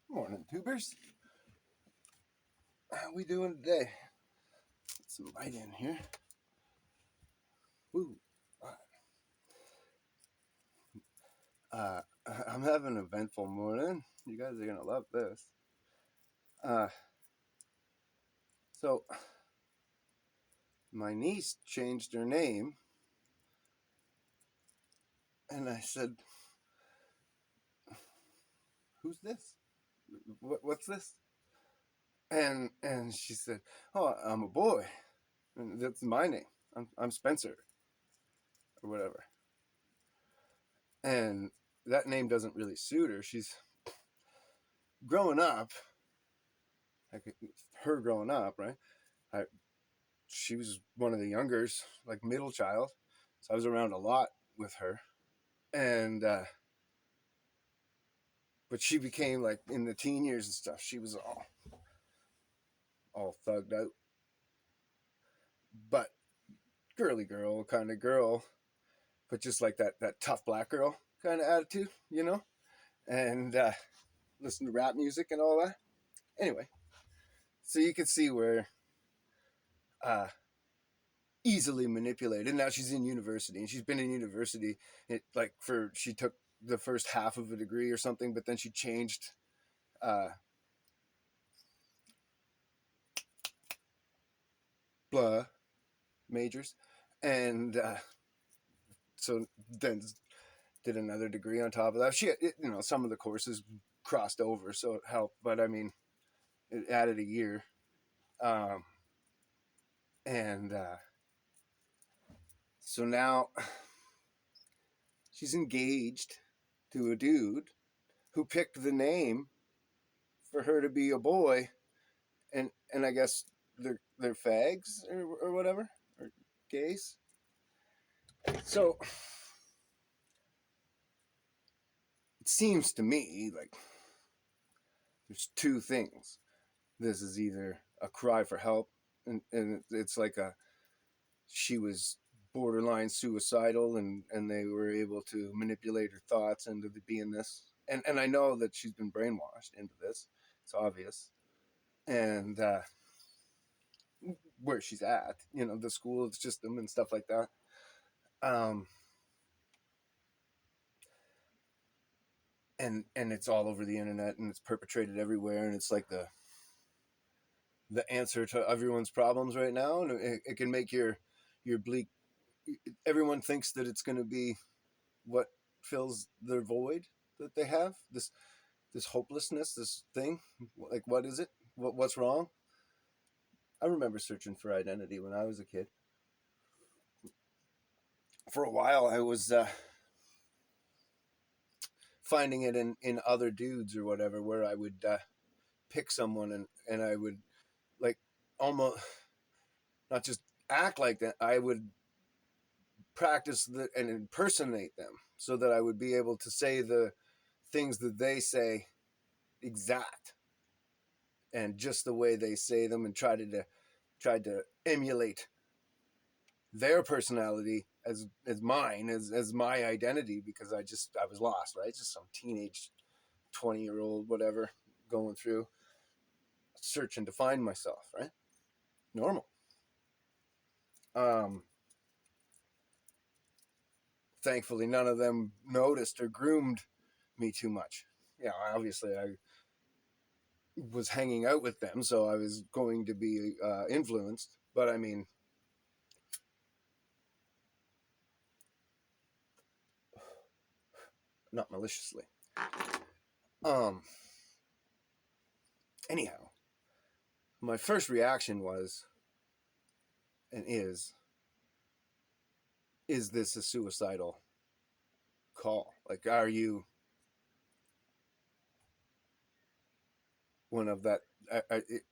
Morning, tubers. How we doing today? Get some light in here. Woo. I'm having an eventful morning. You guys are gonna love this. So my niece changed her name, and I said, "Who's this? What's this?" And she said, "Oh, I'm a boy. And that's my name. I'm Spencer, or whatever." And that name doesn't really suit her. She's growing up. Like her growing up, right? She was one of the youngers, like middle child. So I was around a lot with her. And, but she became like in the teen years and stuff, she was all thugged out. But girly girl kind of girl, but just like that tough black girl kind of attitude, you know? And, listen to rap music and all that. Anyway, so you can see where, easily manipulated. Now she's in university, and she's been in university she took the first half of a degree or something, but then she changed blah majors, and so then did another degree on top of that. Some of the courses crossed over, so it helped, but I mean, it added a year, and so now she's engaged to a dude who picked the name for her to be a boy, and I guess they're fags or whatever, or gays. So it seems to me like there's two things. This is either a cry for help, and it's like she was borderline suicidal, and they were able to manipulate her thoughts into being this. And I know that she's been brainwashed into this. It's obvious. And where she's at, the school system and stuff like that. And it's all over the internet, and it's perpetrated everywhere, and it's like the answer to everyone's problems right now, and it can make your bleak. Everyone thinks that it's going to be what fills their void that they have, this hopelessness, this thing. Like, what is it? What's wrong? I remember searching for identity when I was a kid. For a while, I was finding it in other dudes or whatever, where I would pick someone, and I would like almost not just act like that. I would practice and impersonate them so that I would be able to say the things that they say exact and just the way they say them, and tried to emulate their personality as mine, as my identity, because I was lost, right? Just some teenage 20-year-old whatever going through searching to find myself, right? Normal. Thankfully none of them noticed or groomed me too much. Yeah, obviously I was hanging out with them, so I was going to be influenced. But I mean, not maliciously. Um. Anyhow, my first reaction was, and is this a suicidal call? Like, are you one of that?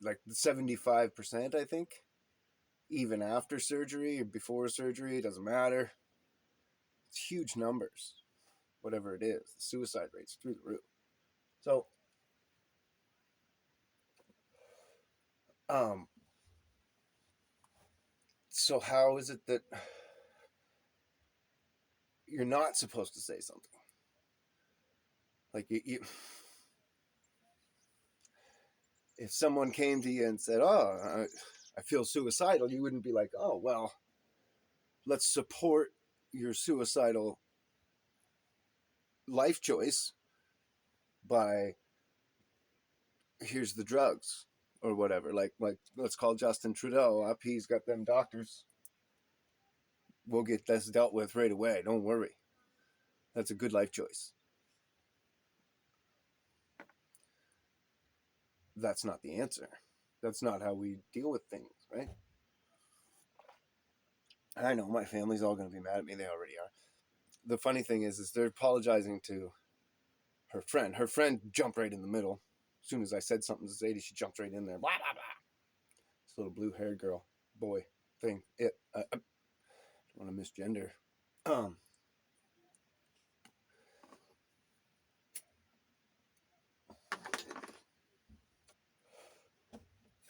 Like 75%, I think, even after surgery or before surgery, it doesn't matter. It's huge numbers. Whatever it is, the suicide rate's through the roof. So, um, so how is it that you're not supposed to say something? Like if someone came to you and said, "Oh, I feel suicidal," you wouldn't be like, "Oh, well, let's support your suicidal life choice by here's the drugs or whatever." Like let's call Justin Trudeau up. He's got them doctors. We'll get this dealt with right away. Don't worry. That's a good life choice. That's not the answer. That's not how we deal with things, right? I know my family's all going to be mad at me. They already are. The funny thing is they're apologizing to her friend. Her friend jumped right in the middle. As soon as I said something to Zadie, she jumped right in there. Blah, blah, blah. This little blue-haired girl, boy thing. I don't want to misgender.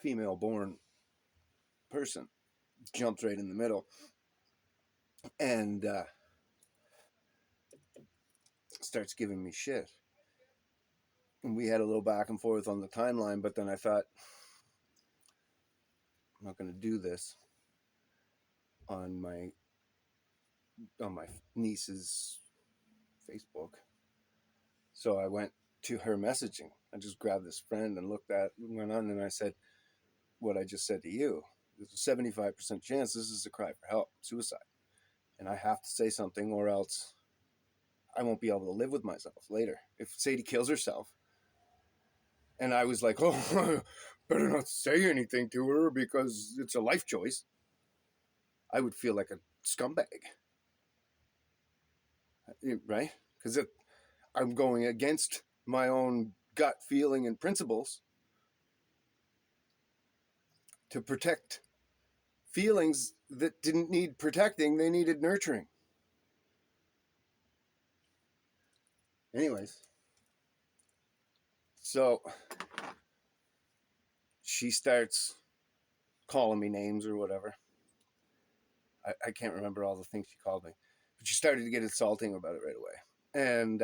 Female-born person jumped right in the middle and starts giving me shit. And we had a little back and forth on the timeline, but then I thought, I'm not going to do this on my niece's Facebook. So I went to her messaging. I just grabbed this friend and went on, and I said what I just said to you. There's a 75% chance this is a cry for help, suicide. And I have to say something or else I won't be able to live with myself later. If Sadie kills herself, and I was like, oh, better not say anything to her because it's a life choice, I would feel like a scumbag. Right? Because I'm going against my own gut feeling and principles to protect feelings that didn't need protecting, they needed nurturing. Anyways, so she starts calling me names or whatever. I can't remember all the things she called me, but she started to get insulting about it right away. And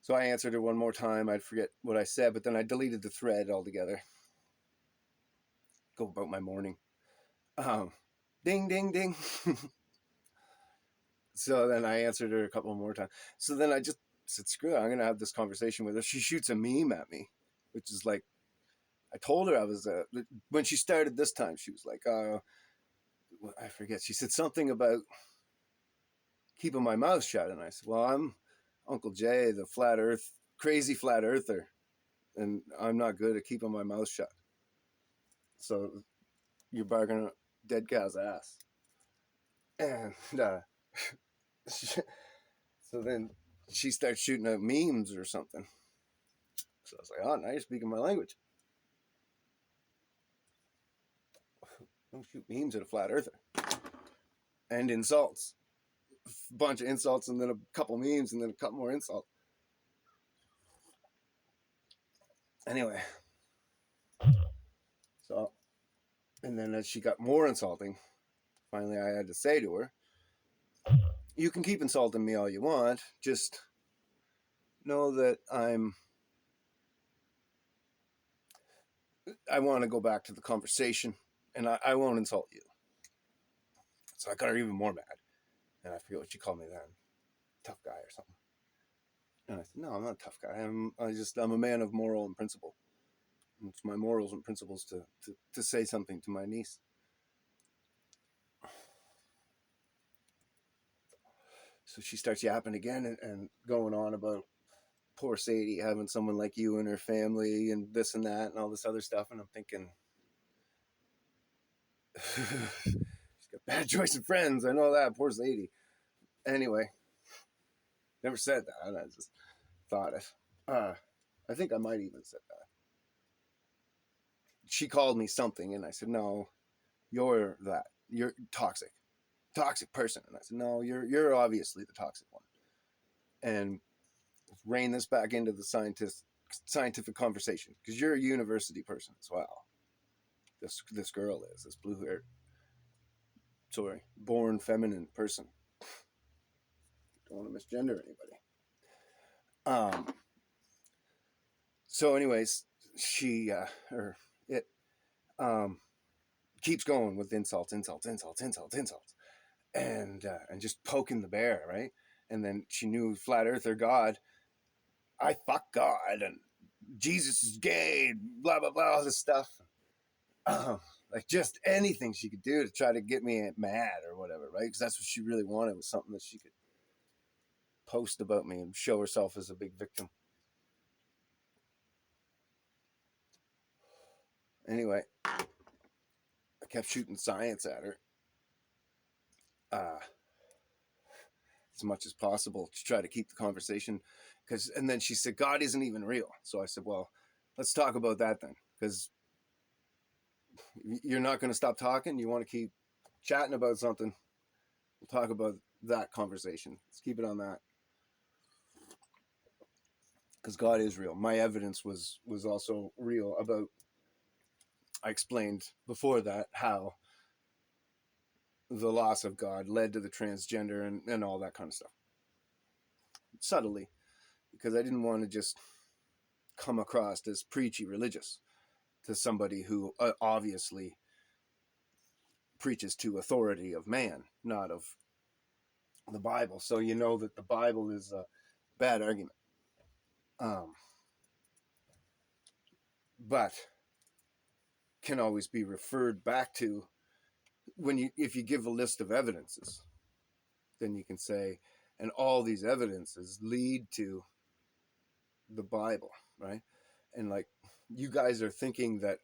so I answered her one more time. I'd forget what I said, but then I deleted the thread altogether. Go about my morning. Ding, ding, ding. So then I answered her a couple more times. So then I just said, screw it, I'm going to have this conversation with her. She shoots a meme at me, which is like, I told her I was, when she started this time, she was like, I forget. She said something about keeping my mouth shut. And I said, well, I'm Uncle Jay, the crazy flat earther. And I'm not good at keeping my mouth shut. So you're barking a dead cow's ass. And so then she starts shooting out memes or something. So I was like, oh, now you're speaking my language. Don't shoot memes at a flat earther. And insults. A bunch of insults and then a couple memes and then a couple more insults. Anyway. So, and then as she got more insulting, finally I had to say to her, you can keep insulting me all you want. Just know that I want to go back to the conversation and I won't insult you. So I got her even more mad. And I forget what she called me then. Tough guy or something. And I said, no, I'm not a tough guy. I'm a man of moral and principle. It's my morals and principles to say something to my niece. So she starts yapping again and going on about poor Sadie having someone like you in her family and this and that and all this other stuff. And I'm thinking, she's got bad choice of friends. I know that. Poor Sadie. Anyway, never said that. I just thought it. I think I might even said that. She called me something and I said, no, you're that. You're toxic person. And I said, no, you're obviously the toxic one. And rein this back into the scientific conversation because you're a university person as well. This girl is this blue-haired, born feminine person. Don't want to misgender anybody. Um, so anyways, she or it um, keeps going with insults, and just poking the bear, right? And then she knew flat earther God. I fuck God and Jesus is gay, blah blah blah, all this stuff. Like just anything she could do to try to get me mad or whatever, right? Because that's what she really wanted, was something that she could post about me and show herself as a big victim. Anyway, I kept shooting science at her uh, as much as possible to try to keep the conversation. And then she said, God isn't even real. So I said, well, let's talk about that then, because you're not going to stop talking. You want to keep chatting about something. We'll talk about that conversation. Let's keep it on that. Because God is real. My evidence was also real about, I explained before that how the loss of God led to the transgender and all that kind of stuff. Subtly, because I didn't want to just come across as preachy religious to somebody who obviously preaches to authority of man, not of the Bible. So you know that the Bible is a bad argument. But can always be referred back to if you give a list of evidences, then you can say, and all these evidences lead to the Bible, right? And like, you guys are thinking that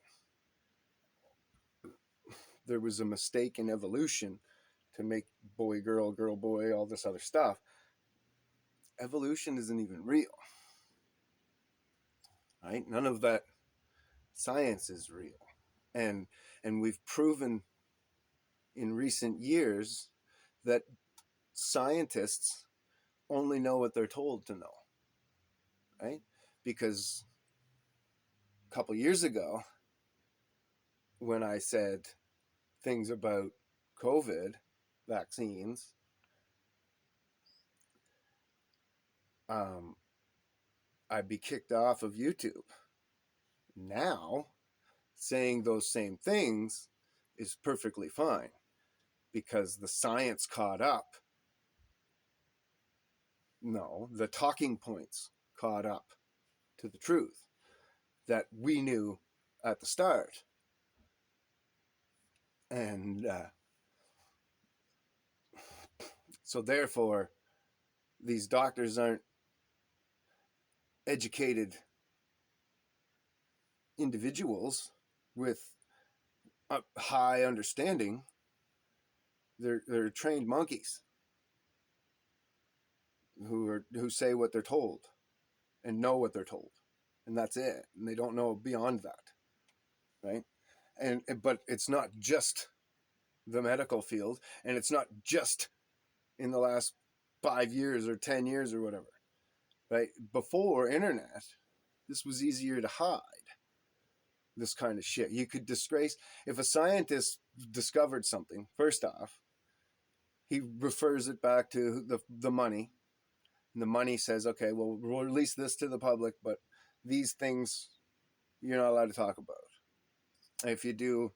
there was a mistake in evolution to make boy, girl, boy, all this other stuff. Evolution isn't even real, right? None of that science is real. And we've proven in recent years that scientists only know what they're told to know, right? Because a couple years ago, when I said things about COVID vaccines, I'd be kicked off of YouTube. Now, saying those same things is perfectly fine because the science caught up. No, the talking points caught up to the truth that we knew at the start. And so, therefore, these doctors aren't educated individuals with a high understanding. They're trained monkeys who say what they're told and know what they're told, and that's it. And they don't know beyond that, right? But it's not just the medical field, and it's not just in the last 5 years or 10 years or whatever, right? Before internet, this was easier to hide. This kind of shit, you could disgrace if a scientist discovered something. First off, he refers it back to the money. And the money says, okay, well, we'll release this to the public, but these things you're not allowed to talk about. If you do,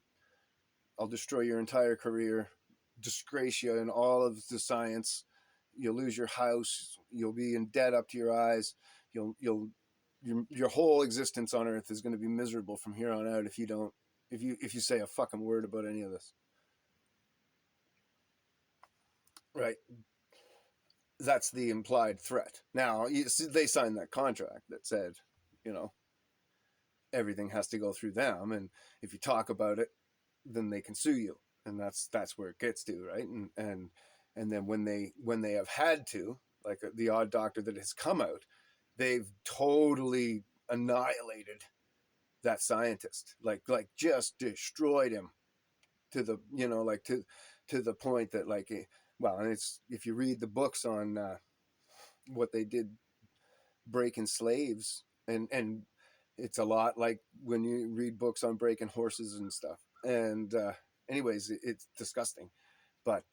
I'll destroy your entire career, disgrace you in all of the science. You'll lose your house. You'll be in debt up to your eyes. Your whole existence on Earth is going to be miserable from here on out if you say a fucking word about any of this. Right? That's the implied threat. Now, they signed that contract that said, you know, everything has to go through them, and if you talk about it, then they can sue you, and that's where it gets to, right? And then when they have had to, like the odd doctor that has come out, they've totally annihilated that scientist, like just destroyed him to the like to the point that like well, and it's, if you read the books on what they did breaking slaves, and it's a lot like when you read books on breaking horses and stuff. And anyways, it's disgusting, but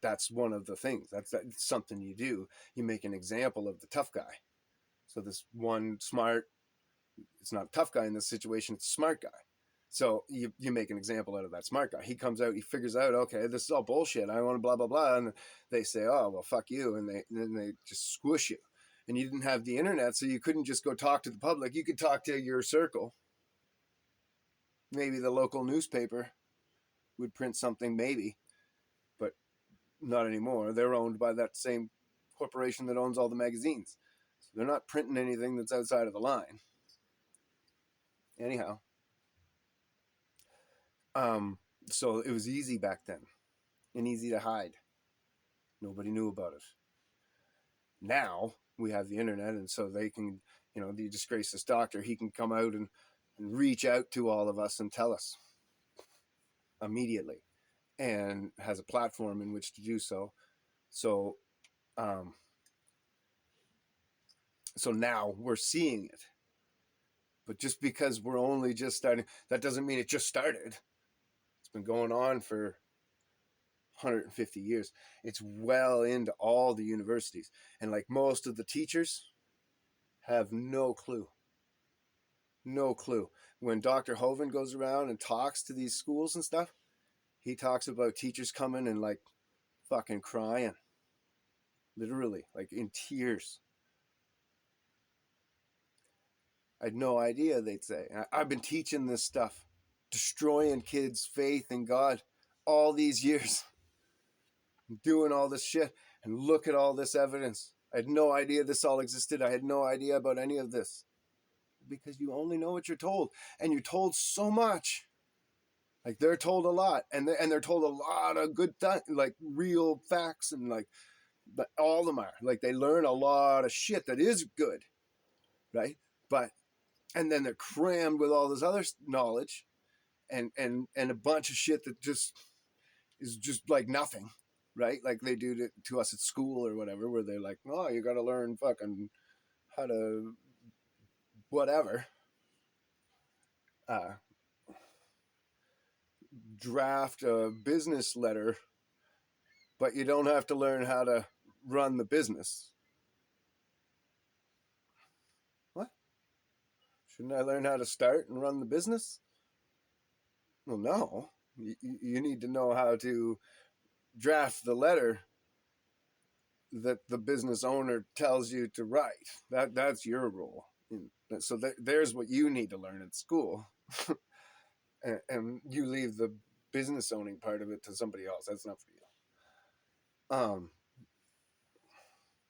that's one of the things. That's something you do. You make an example of the tough guy, So this one smart, it's not a tough guy in this situation, it's a smart guy. So you make an example out of that smart guy. He comes out, he figures out, okay, this is all bullshit. I want to blah, blah, blah. And they say, oh, well, fuck you. And then they just squish you. And you didn't have the internet, so you couldn't just go talk to the public. You could talk to your circle. Maybe the local newspaper would print something, maybe, but not anymore. They're owned by that same corporation that owns all the magazines. So they're not printing anything that's outside of the line. Anyhow. So it was easy back then and easy to hide. Nobody knew about it. Now we have the internet, and so they can, the disgraced doctor, he can come out and reach out to all of us and tell us immediately, and has a platform in which to do so. So, so now we're seeing it. But just because we're only just starting, that doesn't mean it just started. It's been going on for 150 years. It's well into all the universities. And like most of the teachers have no clue. No clue. When Dr. Hovind goes around and talks to these schools and stuff, he talks about teachers coming and like fucking crying. Literally, like in tears. I had no idea, they'd say. I've been teaching this stuff, destroying kids' faith in God all these years. Doing all this shit, and look at all this evidence. I had no idea this all existed. I had no idea about any of this. Because you only know what you're told. And you're told so much. Like they're told a lot. And they're told a lot of good things, like real facts, and like, but all of them are. Like they learn a lot of shit that is good. Right? But, and then they're crammed with all this other knowledge and a bunch of shit that just is just like nothing. Right? Like they do to us at school or whatever, where they're like, oh, you got to learn fucking how to whatever. Draft a business letter, but you don't have to learn how to run the business. What? Shouldn't I learn how to start and run the business? Well, no. You need to know how to draft the letter that the business owner tells you to write. That's your role. So there's what you need to learn at school. and you leave the business owning part of it to somebody else. That's not for you.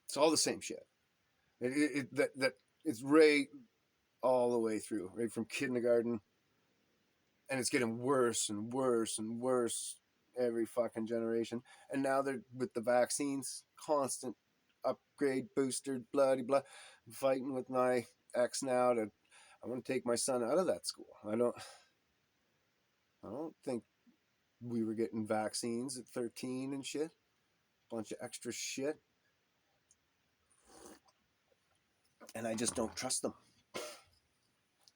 It's all the same shit. It's right all the way through, right from kindergarten, and it's getting worse and worse and worse every fucking generation. And now they're with the vaccines, constant upgrade, booster, bloody blah. I'm fighting with my ex now to. I want to take my son out of that school. I don't think we were getting vaccines at 13 and shit. Bunch of extra shit. And I just don't trust them.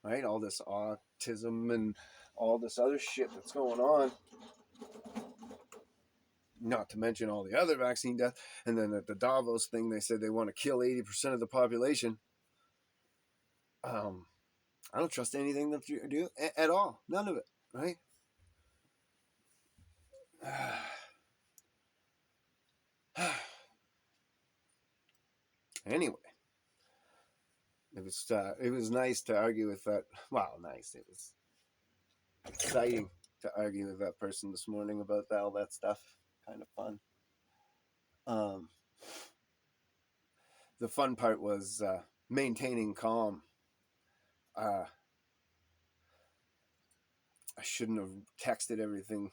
Right? All this autism and all this other shit that's going on. Not to mention all the other vaccine deaths. And then at the Davos thing, they said they want to kill 80% of the population. I don't trust anything that you do at all. None of it. Right? Anyway, it was nice to argue with that. Well, nice. It was exciting to argue with that person this morning about all that stuff. Kind of fun. The fun part was maintaining calm. I shouldn't have texted everything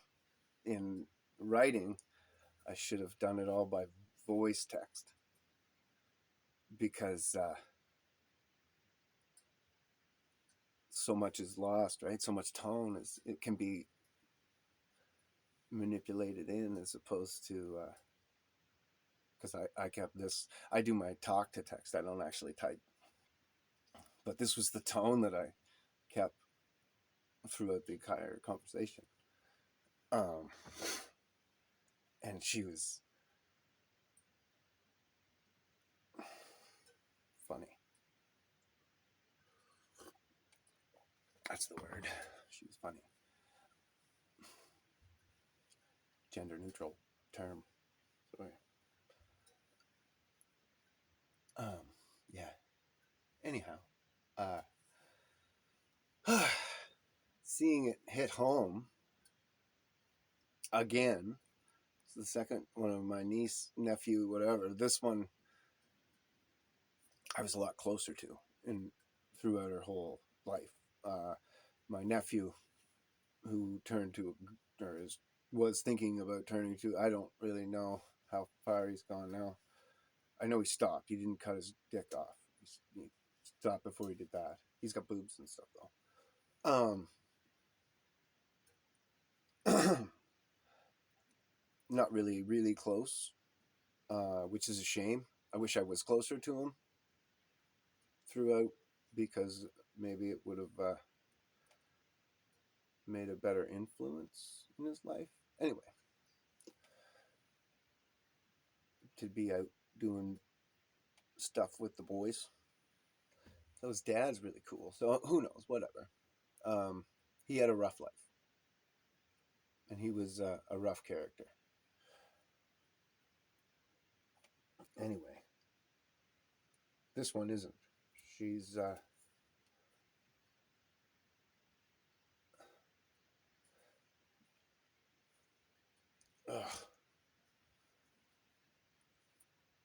in writing. I should have done it all by voice text, because so much is lost, right? So much tone it can be manipulated in, as opposed to because I kept this. I do my talk to text. I don't actually type, but this was the tone that I kept throughout the entire conversation. And she was funny. That's the word. She was funny. Gender neutral term. Sorry. Yeah. Anyhow, seeing it hit home again. It's the second one of my niece, nephew, whatever. This one I was a lot closer to in throughout her whole life. My nephew, who turned to or was thinking about turning to, I don't really know how far he's gone now. I know he stopped. He didn't cut his dick off. He stopped before he did that. He's got boobs and stuff though. Not really close, which is a shame. I wish I was closer to him throughout, because maybe it would have made a better influence in his life. Anyway, to be out doing stuff with the boys. So his dad's really cool. So who knows? Whatever. He had a rough life, and he was a rough character. Anyway, this one isn't. She's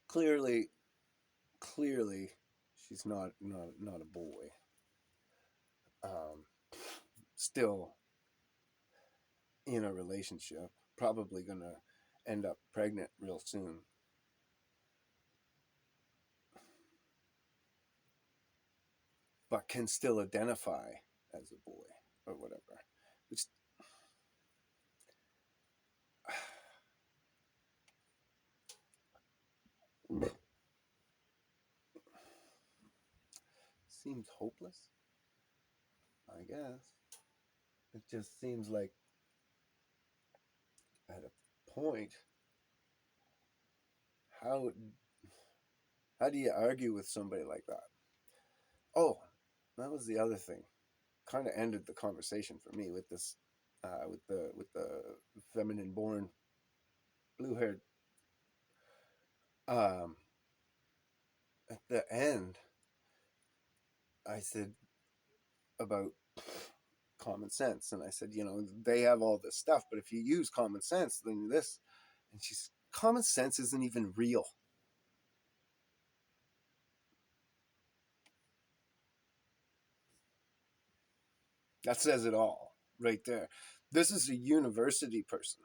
clearly she's not a boy. Still in a relationship, probably gonna end up pregnant real soon. But can still identify as a boy or whatever. Which seems hopeless, I guess. It just seems like at a point, how do you argue with somebody like that? Oh, that was the other thing. Kind of ended the conversation for me with this, with the feminine born, blue haired. At the end, I said about common sense, and I said, they have all this stuff, but if you use common sense, then this. And she's, common sense isn't even real. That says it all right there. This is a university person.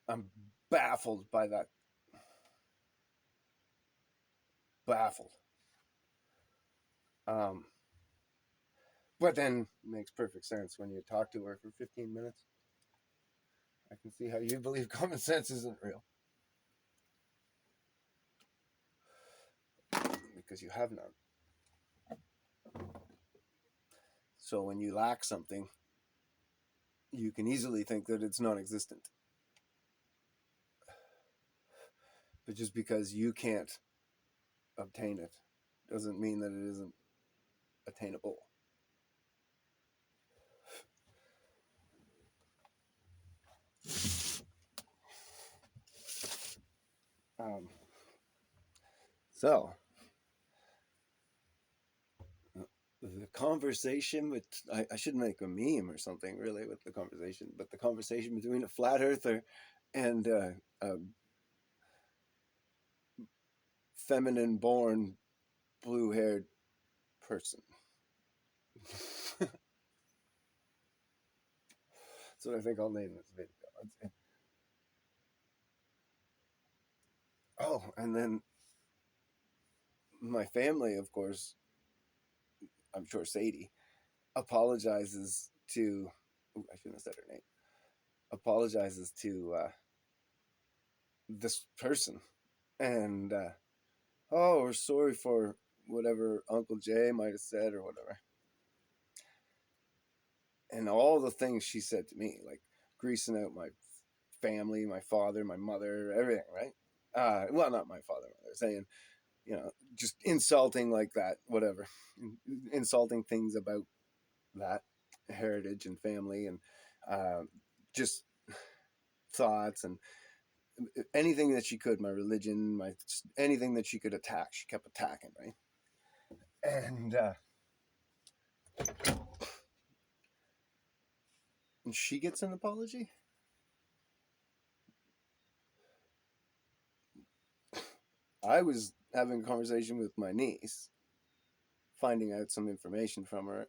I'm baffled by that. Baffled. But then it makes perfect sense when you talk to her for 15 minutes. I can see how you believe common sense isn't real. Because you have none. So when you lack something, you can easily think that it's non-existent. But just because you can't obtain it doesn't mean that it isn't attainable. So the conversation with, I should make a meme or something really with the conversation, but the conversation between a flat earther and a feminine born blue haired person. That's what I think I'll name this video. Oh, and then my family, of course, I'm sure Sadie, apologizes to, I shouldn't have said her name, apologizes to this person. And, oh, we're sorry for whatever Uncle Jay might have said or whatever. And all the things she said to me, like greasing out my family, my father, my mother, everything, right? Well, not my father, mother, saying, just insulting like that, whatever, insulting things about that heritage and family, and just thoughts and anything that she could, my religion, anything that she could attack, she kept attacking, right? And she gets an apology. I was having a conversation with my niece, finding out some information from her,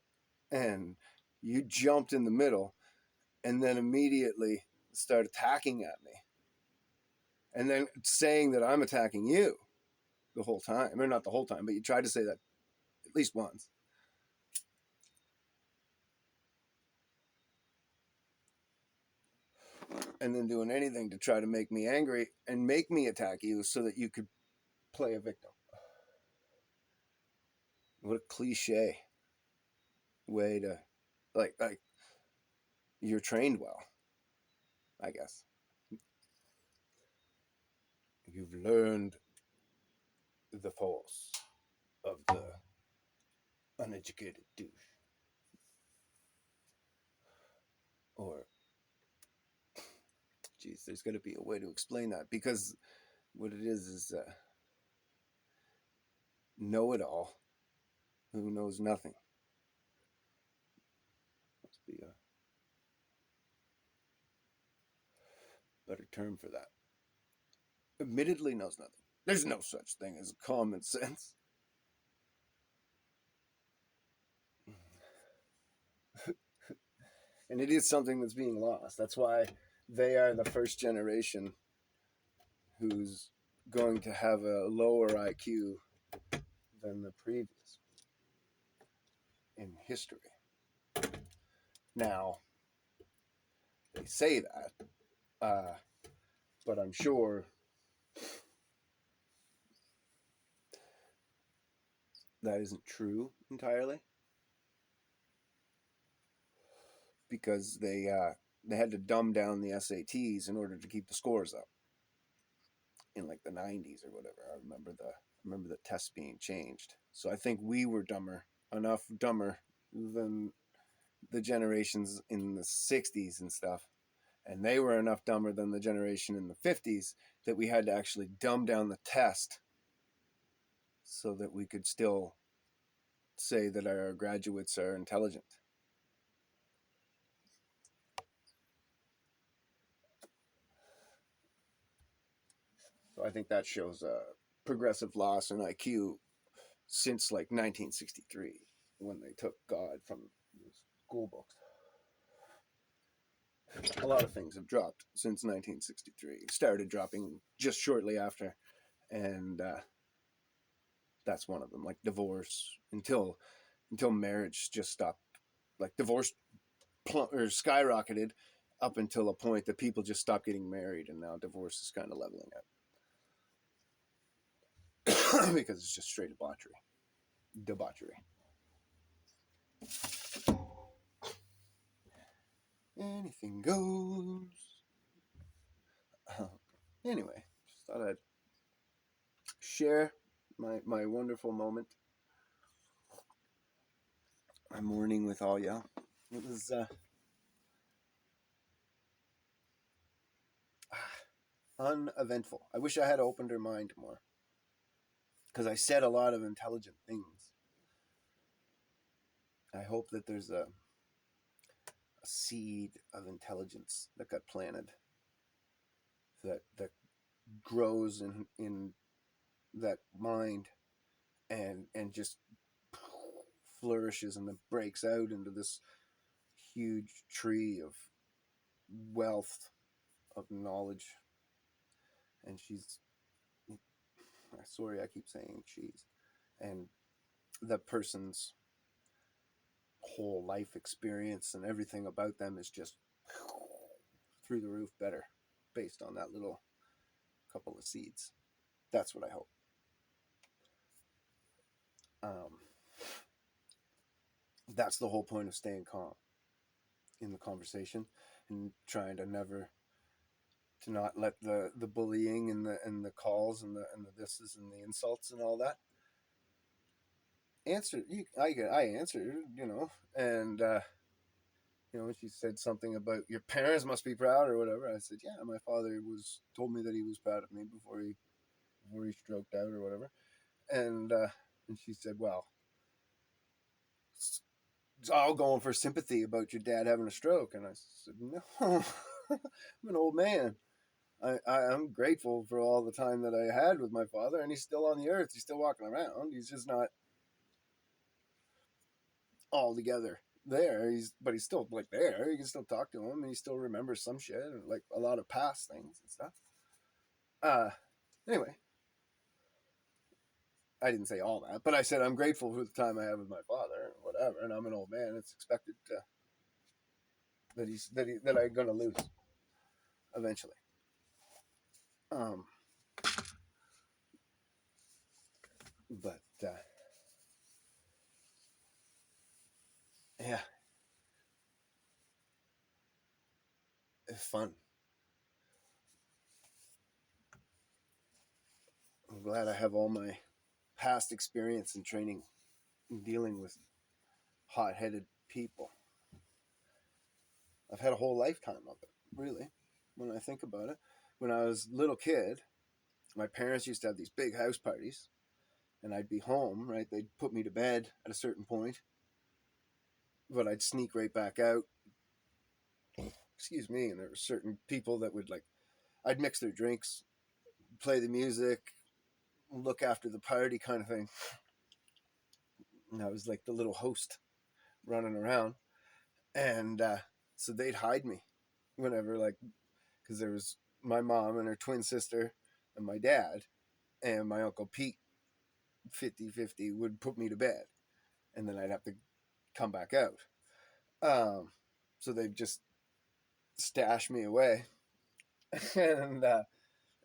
and you jumped in the middle and then immediately start attacking at me, and then saying that I'm attacking you the whole time, or not the whole time, but you tried to say that at least once. And then doing anything to try to make me angry and make me attack you so that you could play a victim. What a cliche way to, like you're trained well, I guess. You've learned the force of the uneducated douche. Or, geez, there's got to be a way to explain that, because what it is know it all who knows nothing. Must be a better term for that. Admittedly knows nothing. There's no such thing as common sense. And it is something that's being lost. That's why they are the first generation who's going to have a lower IQ than the previous in history. Now, they say that, but I'm sure that isn't true entirely, because they had to dumb down the SATs in order to keep the scores up in like the 90s or whatever. I remember the tests being changed. So I think we were enough dumber than the generations in the 60s and stuff. And they were enough dumber than the generation in the 50s that we had to actually dumb down the test so that we could still say that our graduates are intelligent. So I think that shows a progressive loss in IQ since like 1963, when they took God from the school books. A lot of things have dropped since 1963. It started dropping just shortly after, and that's one of them. Like divorce, until marriage just stopped. Like divorce or skyrocketed up until a point that people just stopped getting married, and now divorce is kind of leveling out because it's just straight debauchery. Anything goes. Anyway, just thought I'd share my wonderful moment, my morning with all y'all. It was uneventful. I wish I had opened her mind more, because I said a lot of intelligent things. I hope that there's a seed of intelligence that got planted, that grows in that mind, and just flourishes, and then breaks out into this huge tree of wealth, of knowledge. And she's, sorry, I keep saying she's, and the person's whole life experience and everything about them is just through the roof better, based on that little couple of seeds. That's what I hope. That's the whole point of staying calm. in the conversation, and trying to never to not let the bullying and the calls and the thises and the insults and all that answer. I answered, and when she said something about your parents must be proud or whatever, I said, yeah, my father was told me that he was proud of me before he stroked out or whatever, and she said, well, it's all going for sympathy about your dad having a stroke, and I said, no, I'm an old man. I'm grateful for all the time that I had with my father, and he's still on the earth. He's still walking around. He's just not all together there. But he's still like there. You can still talk to him, and he still remembers some shit, like a lot of past things and stuff. Uh, anyway, I didn't say all that, but I said I'm grateful for the time I have with my father, and whatever. And I'm an old man. It's expected that I'm gonna lose eventually. Um, but yeah, it's fun. I'm glad I have all my past experience and training in dealing with hot-headed people. I've had a whole lifetime of it, really, when I think about it. When I was a little kid, my parents used to have these big house parties, and I'd be home, right? They'd put me to bed at a certain point, but I'd sneak right back out. Excuse me. And there were certain people that would I'd mix their drinks, play the music, look after the party kind of thing. And I was like the little host running around. And so they'd hide me whenever, because there was my mom and her twin sister and my dad and my Uncle Pete 50-50 would put me to bed, and then I'd have to come back out. So they'd just stash me away, and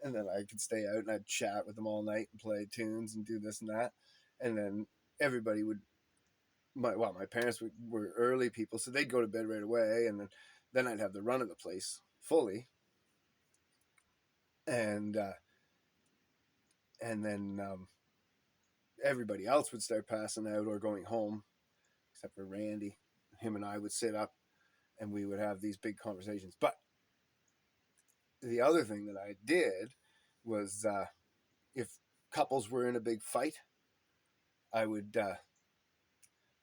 and then I could stay out and I'd chat with them all night and play tunes and do this and that, and then everybody would my parents were early people, so they'd go to bed right away, and then I'd have the run of the place fully, and then everybody else would start passing out or going home, except for Randy. Him and I would sit up, and we would have these big conversations. But the other thing that I did was, if couples were in a big fight, I would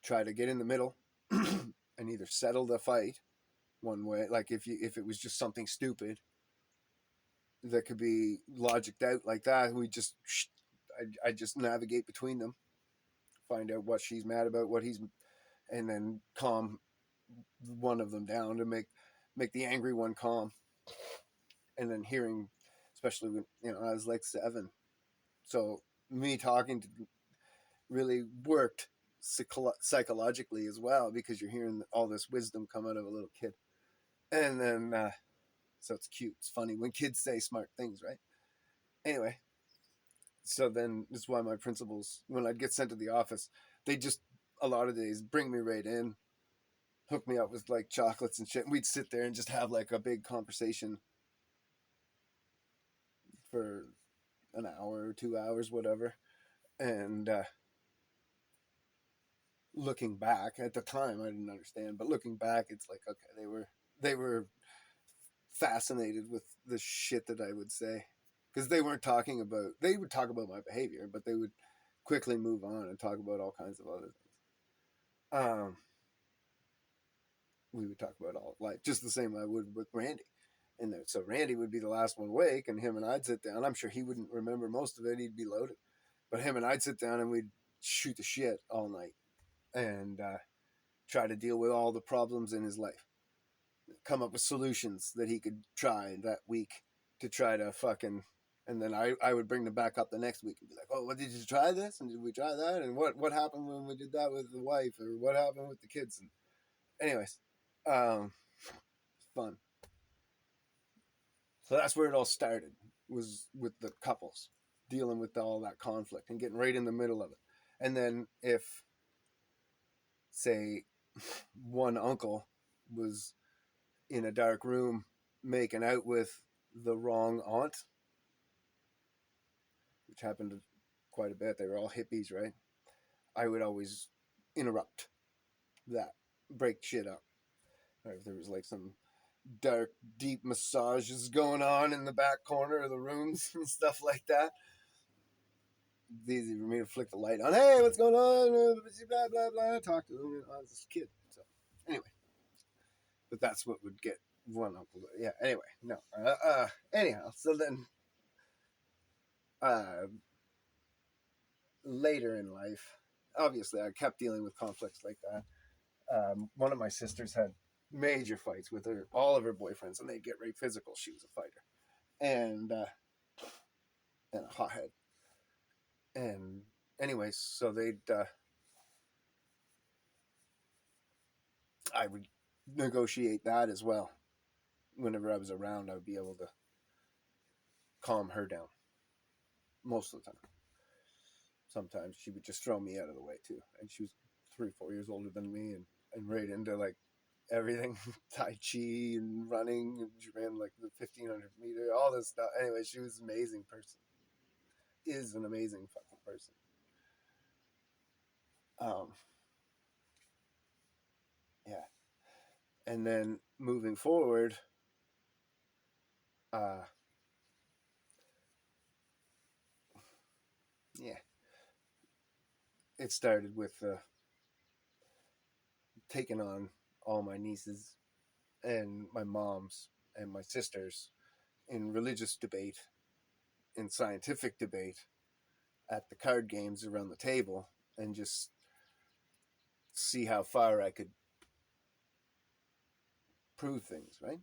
try to get in the middle and either settle the fight one way, like if it was just something stupid that could be logicked out like that, I just navigate between them, find out what she's mad about, and then calm one of them down to make the angry one calm. And then hearing, especially when I was like 7, so me talking to really worked psychologically as well, because you're hearing all this wisdom come out of a little kid. And then so it's cute, it's funny when kids say smart things, right? Anyway, so then this is why my principals, when I'd get sent to the office, they just a lot of days bring me right in, hook me up with like chocolates and shit, and we'd sit there and just have like a big conversation for an hour or 2 hours, whatever. And looking back at the time, I didn't understand, but looking back, it's like, okay, they were fascinated with the shit that I would say, because they would talk about my behavior, but they would quickly move on and talk about all kinds of other things. We would talk about all life just the same I would with Randy. And so Randy would be the last one awake, and him and I'd sit down. I'm sure he wouldn't remember most of it. He'd be loaded. But him and I'd sit down and we'd shoot the shit all night and try to deal with all the problems in his life. Come up with solutions that he could try that week to try to fucking. And then I would bring them back up the next week and be like, oh, what, did you try this? And did we try that? And what happened when we did that with the wife? Or what happened with the kids? And anyways, fun. So that's where it all started, was with the couples, dealing with all that conflict and getting right in the middle of it. And then if, say, one uncle was in a dark room making out with the wrong aunt, which happened quite a bit. They were all hippies, right? I would always interrupt that, break shit up. Or if there was like some dark, deep massages going on in the back corner of the rooms and stuff like that, it's easy for me to flick the light on. Hey, what's going on? Blah, blah, blah. Talk to them. I was a kid. So, anyway. But that's what would get one uncle. Yeah, anyway. No. Anyhow, so then uh, later in life, obviously, I kept dealing with conflicts like that. One of my sisters had major fights with all of her boyfriends, and they'd get very physical. She was a fighter, and a hothead. And anyways, so I would negotiate that as well. Whenever I was around, I would be able to calm her down. Most of the time. Sometimes she would just throw me out of the way too, and she was 3-4 years older than me, and right into like everything, Tai Chi and running, and she ran like the 1500 meter, all this stuff. Anyway, she was an amazing person. Is an amazing fucking person. Um, yeah. And then moving forward, uh, yeah, it started with taking on all my nieces and my moms and my sisters in religious debate, in scientific debate, at the card games around the table, and just see how far I could prove things, right?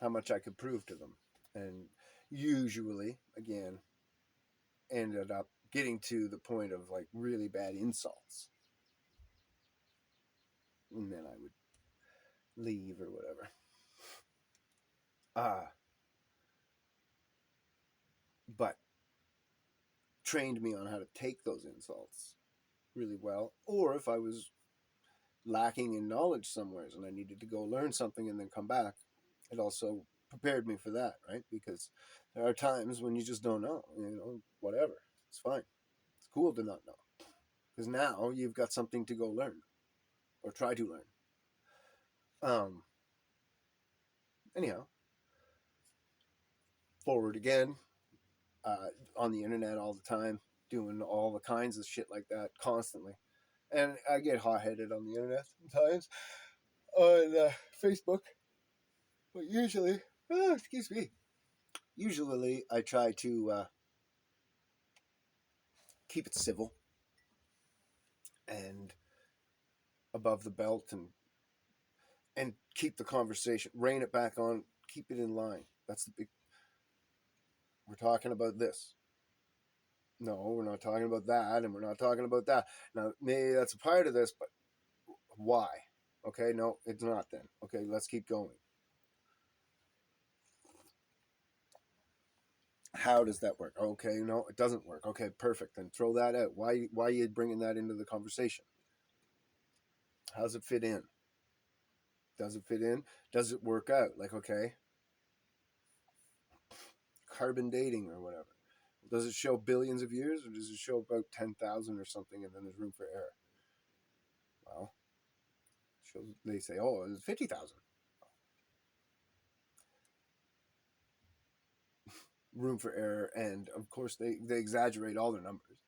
How much I could prove to them. And usually, again, ended up getting to the point of like really bad insults. And then I would leave or whatever. But trained me on how to take those insults really well. Or if I was lacking in knowledge somewhere and I needed to go learn something and then come back, it also prepared me for that, right? Because there are times when you just don't know, whatever. It's fine. It's cool to not know. Because now you've got something to go learn or try to learn. Anyhow, forward again, on the internet all the time, doing all the kinds of shit like that constantly. And I get hot headed on the internet sometimes on Facebook, but usually, excuse me, usually I try to keep it civil and above the belt, and keep the conversation, rein it back on, keep it in line. That's the big. We're talking about this. No, we're not talking about that, and we're not talking about that. Now, maybe that's a part of this, but why? Okay, no, it's not then. Okay, let's keep going. How does that work? Okay, no, it doesn't work. Okay, perfect. Then throw that out. Why are you bringing that into the conversation? How does it fit in? Does it fit in? Does it work out? Like, okay, carbon dating or whatever. Does it show billions of years, or does it show about 10,000 or something, and then there's room for error? Well, shows, they say, oh, it's 50,000. Room for error, and of course they exaggerate all their numbers.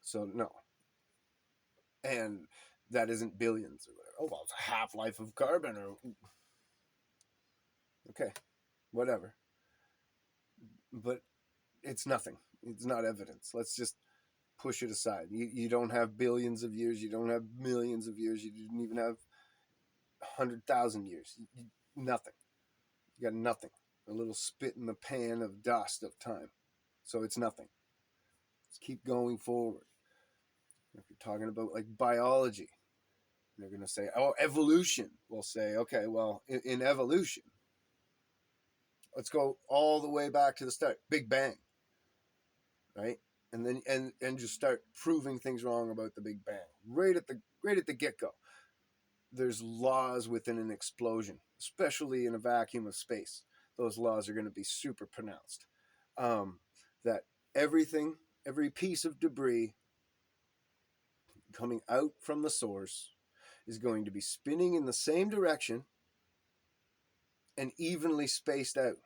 So no, and that isn't billions or whatever. Oh well, it's a half life of carbon, or okay, whatever. But it's nothing. It's not evidence. Let's just push it aside. You don't have billions of years. You don't have millions of years. You didn't even have 100,000 years. Nothing. You got nothing. A little spit in the pan of dust of time. So it's nothing. Let's keep going forward. If you're talking about like biology, they're going to say, oh, evolution. We'll say, okay, well, in evolution, let's go all the way back to the start. Big Bang. Right? And then and just start proving things wrong about the Big Bang right at the get go. there's laws within an explosion, especially in a vacuum of space. Those laws are going to be super pronounced. That everything, every piece of debris coming out from the source is going to be spinning in the same direction and evenly spaced out.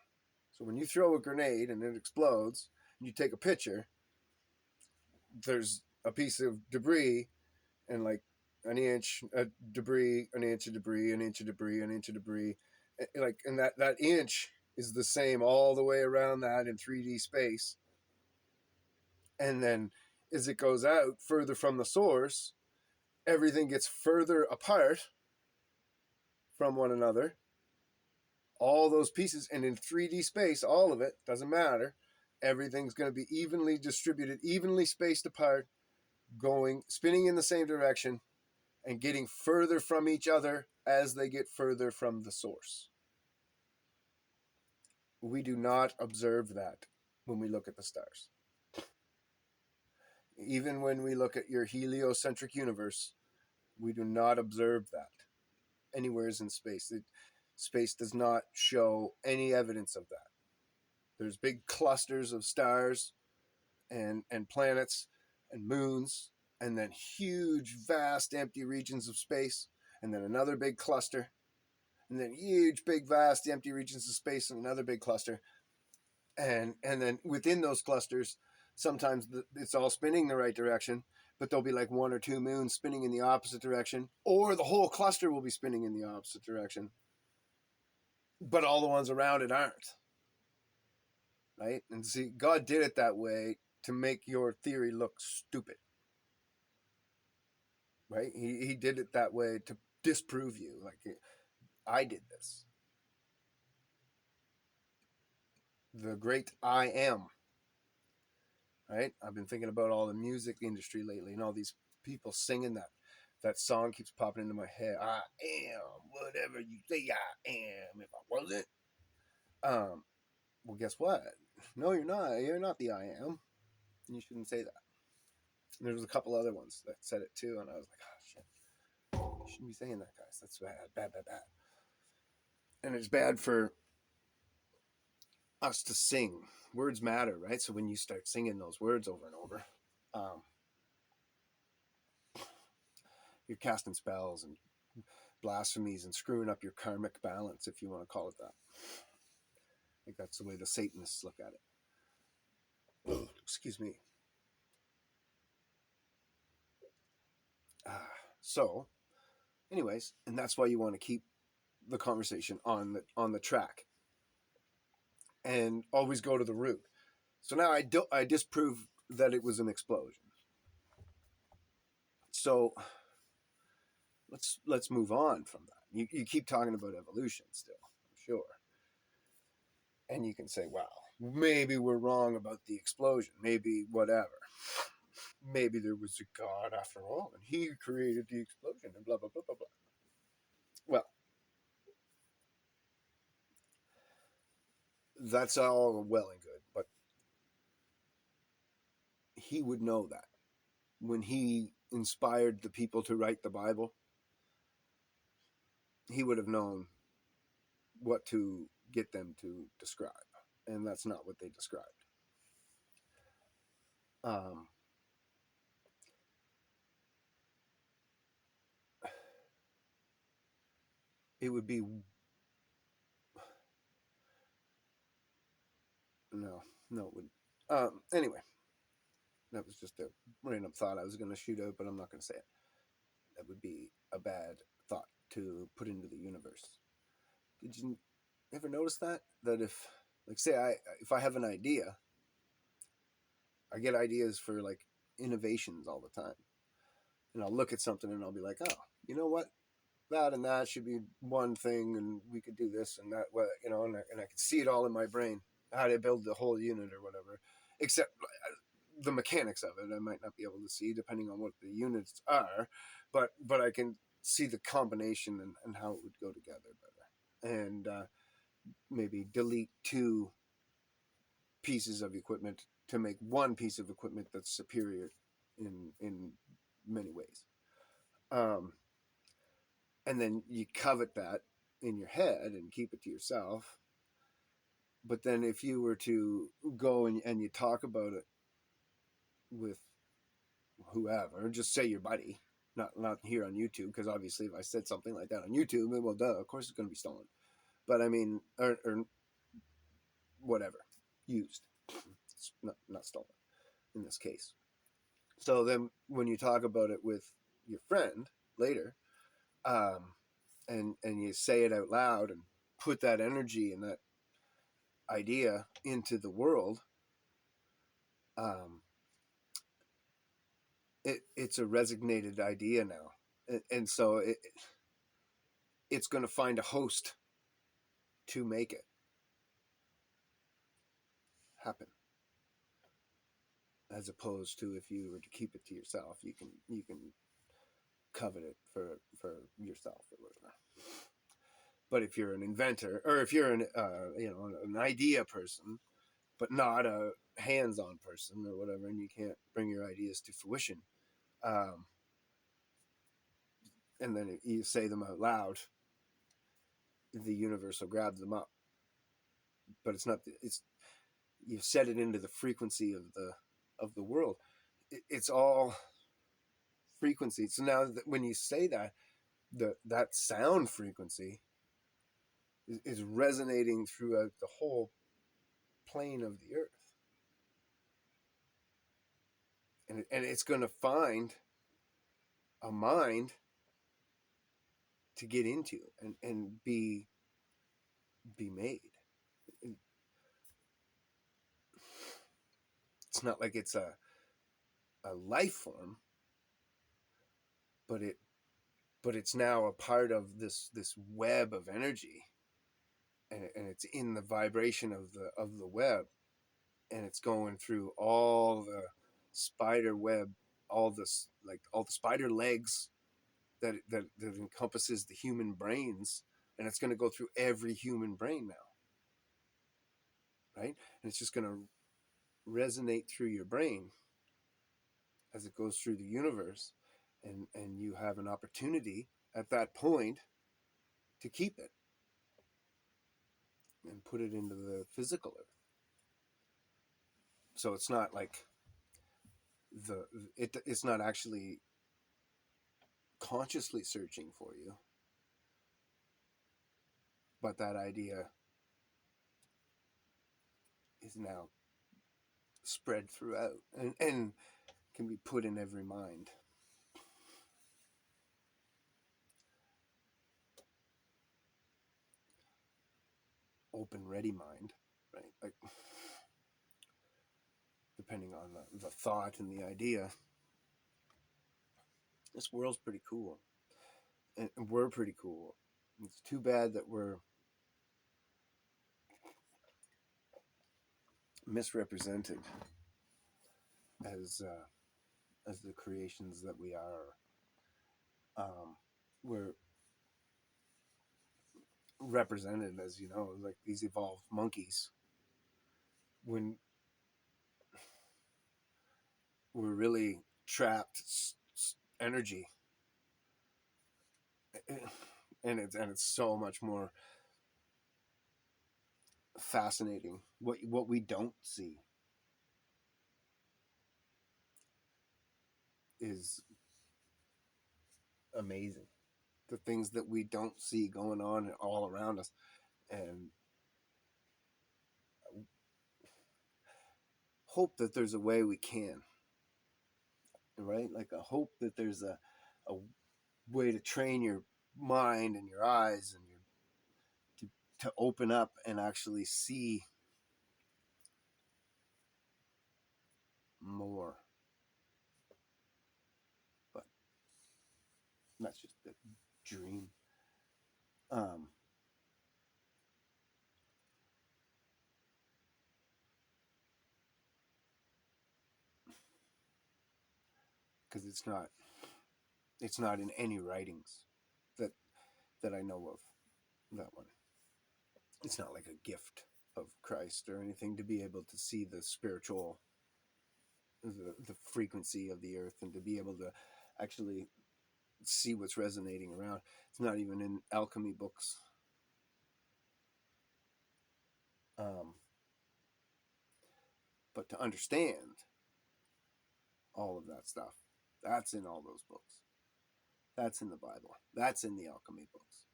So when you throw a grenade and it explodes, and you take a picture, there's a piece of debris and like an inch of debris, an inch of debris, an inch of debris, an inch of debris, like, and that inch is the same all the way around that in 3D space. And then as it goes out further from the source, everything gets further apart from one another. All those pieces, and in 3D space, all of it doesn't matter. Everything's going to be evenly distributed, evenly spaced apart, going, spinning in the same direction, and getting further from each other as they get further from the source. We do not observe that when we look at the stars. Even when we look at your heliocentric universe, we do not observe that anywhere in space. Space does not show any evidence of that. There's big clusters of stars and planets and moons, and then huge, vast, empty regions of space, and then another big cluster, and then huge, big, vast, empty regions of space, and another big cluster. And then within those clusters, sometimes it's all spinning the right direction, but there'll be like one or two moons spinning in the opposite direction, or the whole cluster will be spinning in the opposite direction, but all the ones around it aren't. Right? And see, God did it that way to make your theory look stupid. Right? He did it that way to disprove you. Like, I did this. The great I am. Right? I've been thinking about all the music industry lately and all these people singing that song keeps popping into my head. I am whatever you say I am. If I wasn't, well, guess what? No, you're not. You're not the I am. You shouldn't say that. And there was a couple other ones that said it too, and I was like, oh shit, you shouldn't be saying that, guys. That's bad. And it's bad for us to sing. Words matter, right? So when you start singing those words over and over, you're casting spells and blasphemies and screwing up your karmic balance, if you want to call it that. I think that's the way the Satanists look at it. Excuse me. So, anyways, and that's why you want to keep the conversation on the track, and always go to the root. So now I disprove that it was an explosion. So let's move on from that. You keep talking about evolution still, I'm sure. And you can say, well, maybe we're wrong about the explosion. Maybe whatever. Maybe there was a God after all, and he created the explosion, and blah, blah, blah, blah, blah. Well, that's all well and good, but he would know that when he inspired the people to write the Bible, he would have known what to get them to describe, and that's not what they described. It would be no, it wouldn't. Anyway, that was just a random thought I was going to shoot out, but I'm not going to say it. That would be a bad thought to put into the universe. Did you ever notice that if, like, say if I have an idea, I get ideas for like innovations all the time, and I'll look at something and I'll be like, oh, you know what, that and that should be one thing, and we could do this and that, you know, and I could see it all in my brain, how to build the whole unit or whatever, except the mechanics of it I might not be able to see depending on what the units are, but I can see the combination and how it would go together better, and maybe delete two pieces of equipment to make one piece of equipment that's superior in many ways. And and then you covet that in your head and keep it to yourself. But then if you were to go and you talk about it with whoever, just say your buddy, not here on YouTube, because obviously if I said something like that on YouTube, well, duh, of course it's going to be stolen. But I mean, or whatever, used. It's not stolen in this case. So then when you talk about it with your friend later, and you say it out loud and put that energy and that idea into the world, um, it's a resonated idea now, and so it's going to find a host to make it happen, as opposed to if you were to keep it to yourself, you can covet it for yourself or whatever. But if you're an inventor, or if you're an idea person, but not a hands-on person or whatever, and you can't bring your ideas to fruition, um, and then you say them out loud, the universe will grab them up. But it's you've set it into the frequency of the world. It's all frequency. So now when you say that, that sound frequency is resonating throughout the whole plane of the earth, and it's going to find a mind to get into and be made. It's not like it's a life form, but it's now a part of this web of energy, and it's in the vibration of the web, and it's going through all the spider web, all this, like all the spider legs that encompasses the human brains, and it's going to go through every human brain now, right? And it's just going to resonate through your brain as it goes through the universe, and you have an opportunity at that point to keep it and put it into the physical earth. So it's not like it's not actually consciously searching for you, but that idea is now spread throughout and can be put in every mind. Open, ready mind, right? Like, depending on the thought and the idea, this world's pretty cool. And we're pretty cool. It's too bad that we're misrepresented as the creations that we are. We're represented as, like these evolved monkeys, when we're really trapped energy, and it's so much more fascinating. What we don't see is amazing. The things that we don't see going on all around us, and hope that there's a way we can, right? Like a hope that there's a way to train your mind and your eyes and to open up and actually see more. But that's just a dream. Because it's not in any writings that I know of, that one. It's not like a gift of Christ or anything, to be able to see the spiritual, the frequency of the earth, and to be able to actually see what's resonating around. It's not even in alchemy books. But to understand all of that stuff, that's in all those books. That's in the Bible. That's in the alchemy books.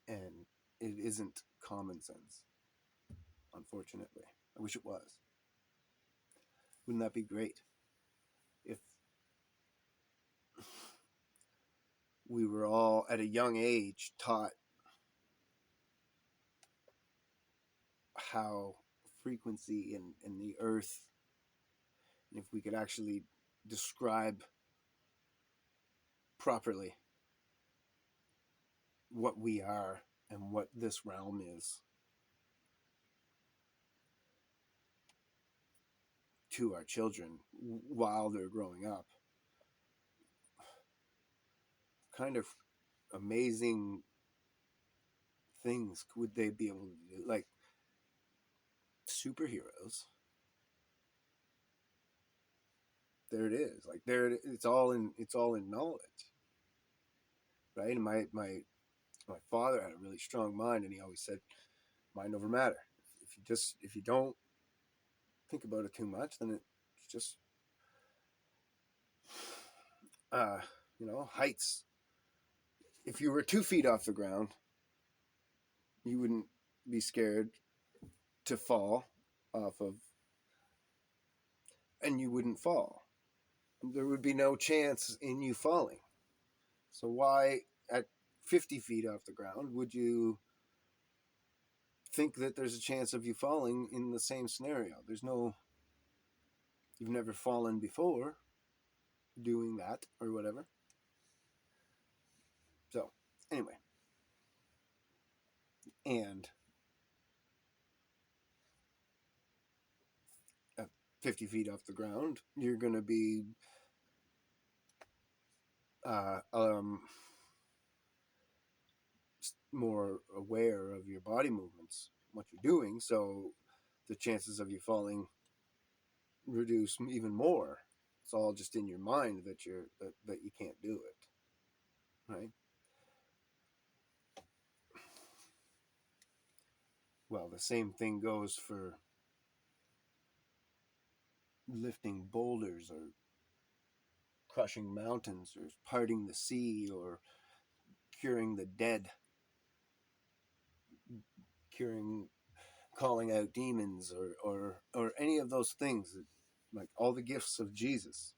And it isn't common sense, unfortunately. I wish it was. Wouldn't that be great if we were all at a young age taught how frequency in the earth, and if we could actually describe properly what we are and what this realm is to our children while they're growing up. Kind of amazing things would they be able to do? Like superheroes. There it is. Like there, it's all in knowledge, right? And my father had a really strong mind, and he always said, "Mind over matter. If you don't think about it too much, then it's just heights. If you were 2 feet off the ground, you wouldn't be scared to fall off of, and you wouldn't fall. There would be no chance in you falling. So why at 50 feet off the ground would you think that there's a chance of you falling in the same scenario? You've never fallen before doing that or whatever. So anyway, and at 50 feet off the ground, you're going to be more aware of your body movements, what you're doing, so the chances of you falling reduce even more. It's all just in your mind that you can't do it, right? Well, the same thing goes for lifting boulders or crushing mountains or parting the sea or curing the dead, calling out demons or any of those things, like all the gifts of Jesus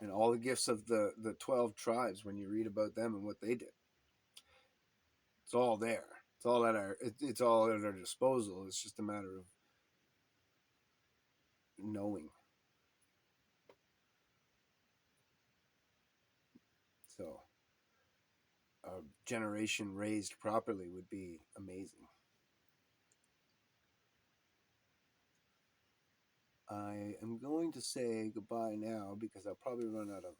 and all the gifts of the 12 tribes. When you read about them and what they did, it's all there. It's all at our disposal. It's just a matter of knowing. So a generation raised properly would be amazing. I am going to say goodbye now because I'll probably run out of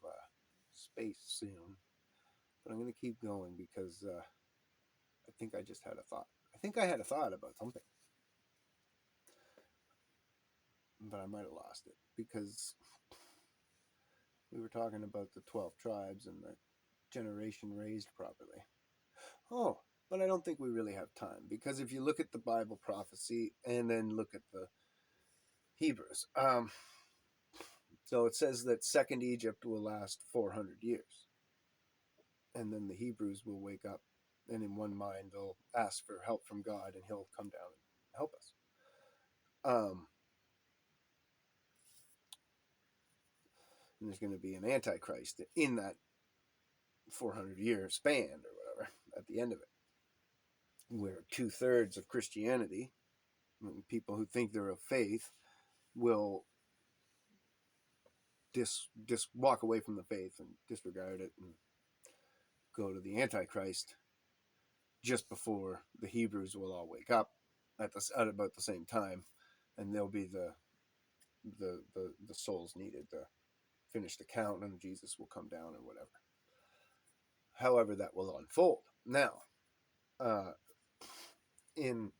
space soon. But I'm going to keep going because I think I just had a thought. I think I had a thought about something, but I might have lost it because we were talking about the 12 tribes and the generation raised properly. Oh, but I don't think we really have time because if you look at the Bible prophecy and then look at the Hebrews, so it says that Second Egypt will last 400 years. And then the Hebrews will wake up and in one mind they'll ask for help from God and he'll come down and help us. And there's going to be an antichrist in that 400-year span or whatever at the end of it, where 2/3 of Christianity, people who think they're of faith, will walk away from the faith and disregard it and go to the antichrist just before the Hebrews will all wake up at about the same time, and they'll be the souls needed to finish the count, and Jesus will come down or whatever. However, that will unfold. Now, and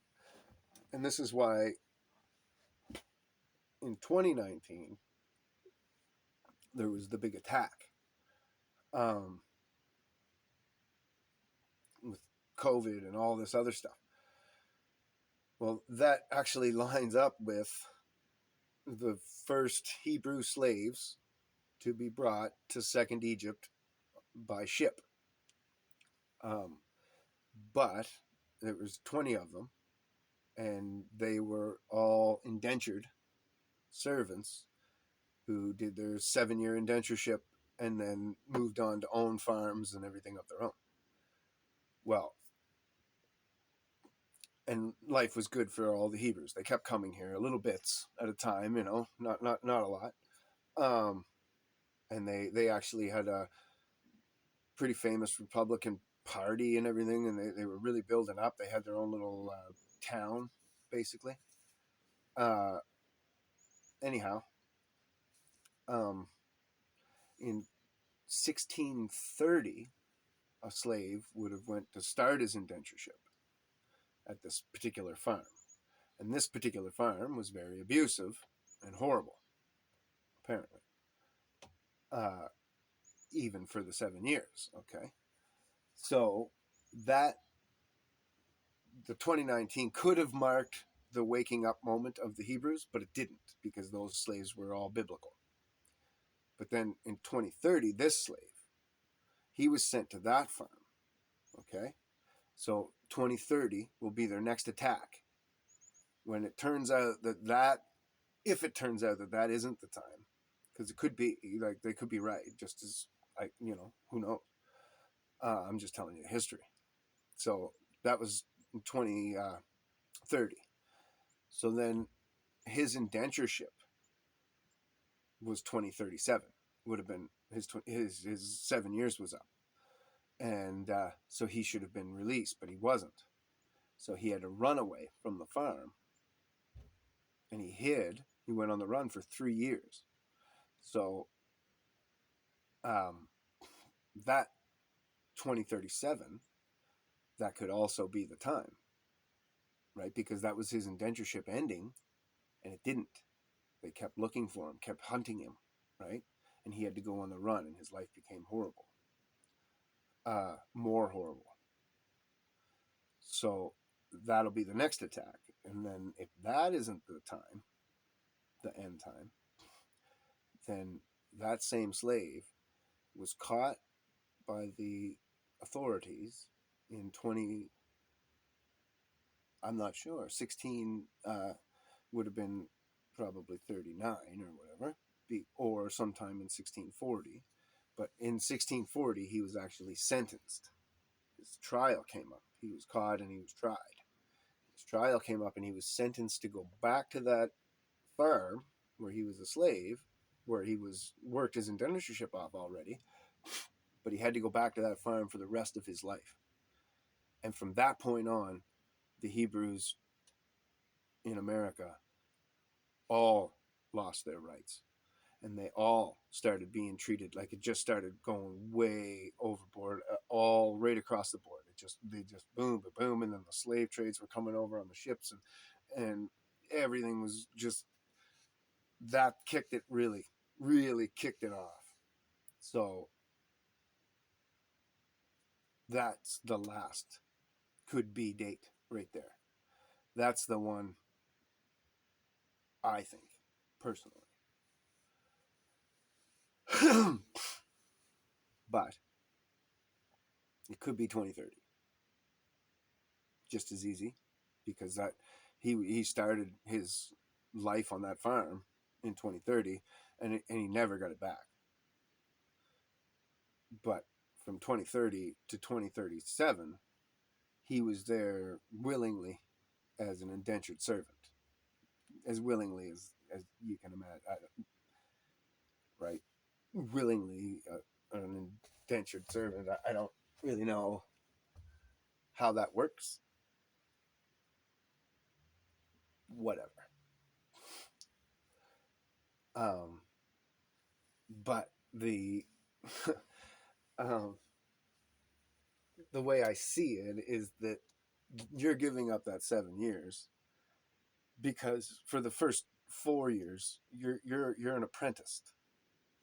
this is why in 2019, there was the big attack um, with COVID and all this other stuff. Well, that actually lines up with the first Hebrew slaves to be brought to Second Egypt by ship. Um, but there was 20 of them, and they were all indentured servants who did their 7-year indentureship and then moved on to own farms and everything of their own. Well, and life was good for all the Hebrews. They kept coming here, little bits at a time, not a lot. And they actually had a pretty famous Republican Party and everything, and they were really building up. They had their own little town, basically. Anyhow, in 1630, a slave would have went to start his indentureship at this particular farm. And this particular farm was very abusive and horrible, apparently. Even for the 7 years, okay? So that the 2019 could have marked the waking up moment of the Hebrews, but it didn't, because those slaves were all biblical. But then in 2030, this slave, he was sent to that farm, okay? So 2030 will be their next attack. When it turns out if it turns out that isn't the time, because it could be, like, they could be right, just as, who knows? I'm just telling you history. So that was in 2030. So then his indentureship was 2037. Would have been his 7 years was up, and so he should have been released, but he wasn't. So he had to run away from the farm, and he hid. He went on the run for 3 years. So that 2037, that could also be the time, right? Because that was his indentureship ending, and it didn't. They kept looking for him, kept hunting him, right? And he had to go on the run, and his life became horrible. More horrible. So that'll be the next attack. And then if that isn't the time, the end time, then that same slave was caught by the authorities in I'm not sure, 16 would have been probably 39 or whatever, or sometime in 1640. But in 1640, he was actually sentenced. His trial came up. He was caught and he was tried. His trial came up and he was sentenced to go back to that farm where he was a slave, where he was worked his indentureship off already, but he had to go back to that farm for the rest of his life. And from that point on, the Hebrews in America all lost their rights, and they all started being treated like, it just started going way overboard, all right across the board. They just boom, boom, and then the slave trades were coming over on the ships, and everything was just, that kicked it, really, really kicked it off. So that's the last could be date right there. That's the one, I think, personally. But it could be 2030. Just as easy, because that he started his life on that farm in 2030, and he never got it back. But from 2030 to 2037, he was there willingly as an indentured servant, as willingly as you can imagine, right? Willingly an indentured servant. I don't really know how that works. Whatever. But um, the way I see it is that you're giving up that 7 years because for the first 4 years, you're an apprentice.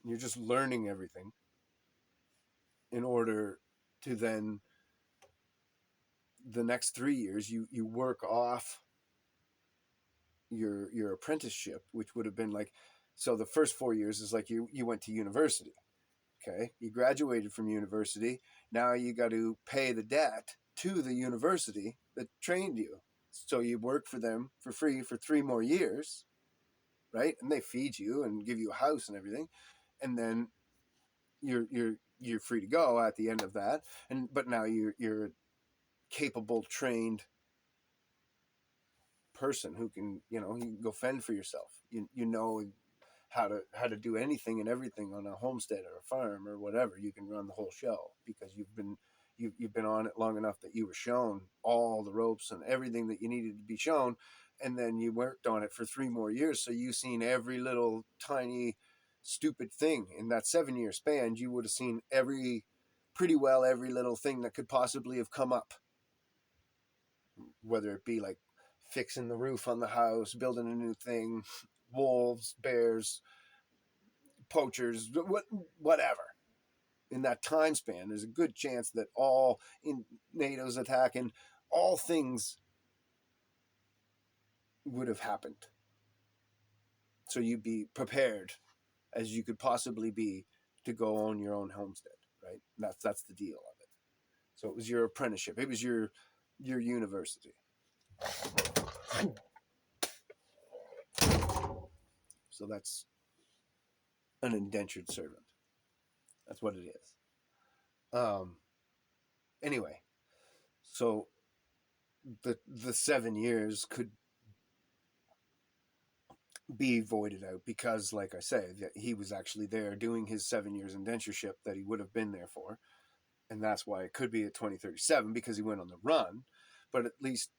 You're just learning everything in order to then the next 3 years you work off your apprenticeship, which would have been like, so the first 4 years is like you went to university. Okay, you graduated from university. Now you got to pay the debt to the university that trained you. So you work for them for free for 3 more years, right? And they feed you and give you a house and everything, and then you're free to go at the end of that. And but now you're a capable, trained person who can, you can go fend for yourself. You know how to do anything and everything on a homestead or a farm or whatever. You can run the whole show because you've been on it long enough that you were shown all the ropes and everything that you needed to be shown, and then you worked on it for 3 more years. So you've seen every little tiny stupid thing in that 7 year span. You would have seen pretty well every little thing that could possibly have come up, whether it be like fixing the roof on the house, building a new thing, wolves, bears, poachers, whatever. In that time span, there's a good chance that all in NATO's attacking, all things would have happened. So you'd be prepared as you could possibly be to go own your own homestead, right? That's the deal of it. So it was your apprenticeship. It was your university. So that's an indentured servant. That's what it is. Anyway, so the 7 years could be voided out because, like I say, that he was actually there doing his 7 years indentureship that he would have been there for, and that's why it could be at 2037 because he went on the run. But at least,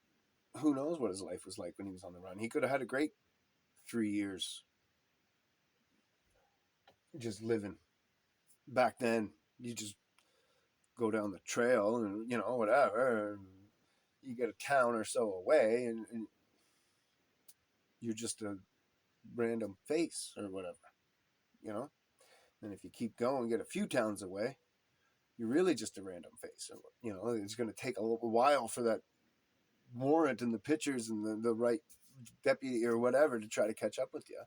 who knows what his life was like when he was on the run? He could have had a great 3 years just living. Back then, you just go down the trail and whatever. And you get a town or so away, and you're just a random face or whatever, And if you keep going, get a few towns away, you're really just a random face. It's going to take a little while for that warrant and the pictures and the right deputy or whatever to try to catch up with you.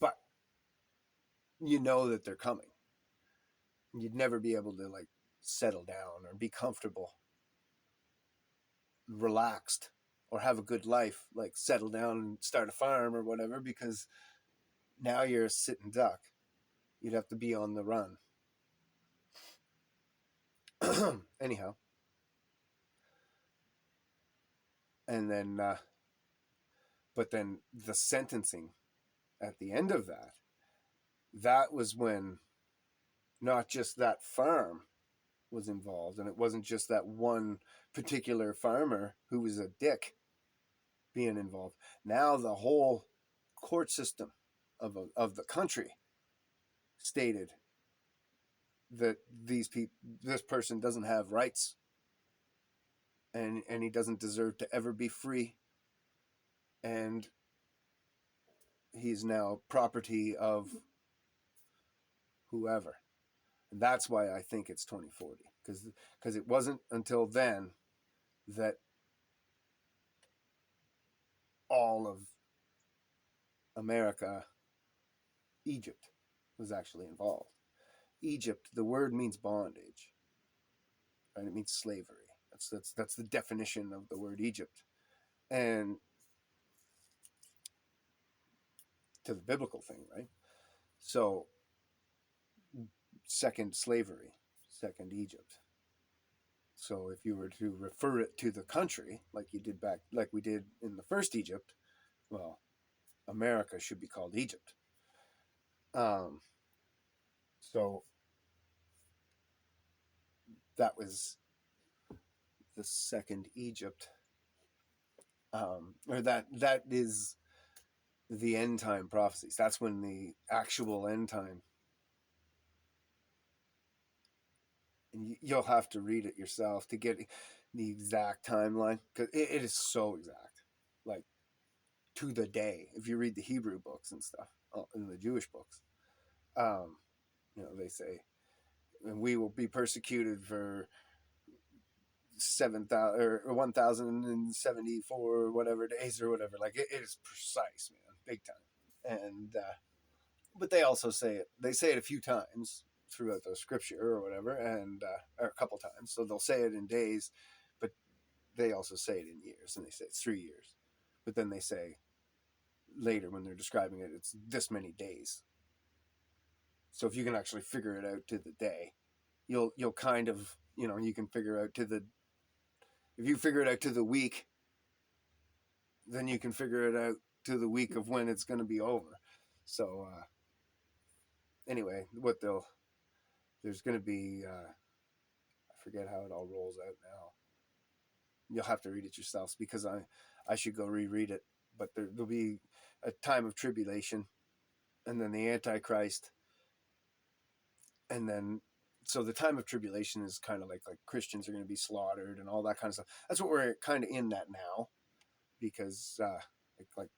But you know that they're coming. You'd never be able to like settle down or be comfortable, relaxed, or have a good life, like settle down and start a farm or whatever, because now you're a sitting duck. You'd have to be on the run. Anyhow. And then, but then the sentencing at the end of that was when not just that farm was involved, and it wasn't just that one particular farmer who was a dick being involved. Now the whole court system of the country stated that this person doesn't have rights, and he doesn't deserve to ever be free, and he's now property of whoever. And that's why I think it's 2040, because it wasn't until then that all of America, Egypt, was actually involved. Egypt, the word means bondage, right? It means slavery. That's the definition of the word Egypt. And to the biblical thing, right? So, second slavery, second Egypt. So if you were to refer it to the country, like we did in the first Egypt, well, America should be called Egypt. So that was the second Egypt, or that is the end time prophecies. That's when the actual end time. And you'll have to read it yourself to get the exact timeline, because it is so exact. like to the day. If you read the Hebrew books and stuff, in the Jewish books, they say, and we will be persecuted for 7,000 or 1,074 or whatever days or whatever. Like it is precise, man, big time. And but they also say it. They say it a few times throughout the scripture or whatever, and or a couple times. So they'll say it in days, but they also say it in years, and they say it's 3 years. But then they say later when they're describing it, it's this many days. So if you can actually figure it out to the day, you'll kind of, you can figure out to the, if you figure it out to the week, then you can figure it out to the week of when it's going to be over. So anyway, there's going to be, I forget how it all rolls out now. You'll have to read it yourselves because I should go reread it. But there'll be a time of tribulation, and then the Antichrist, and then so the time of tribulation is kind of like Christians are going to be slaughtered and all that kind of stuff. That's what we're kind of in that now, because like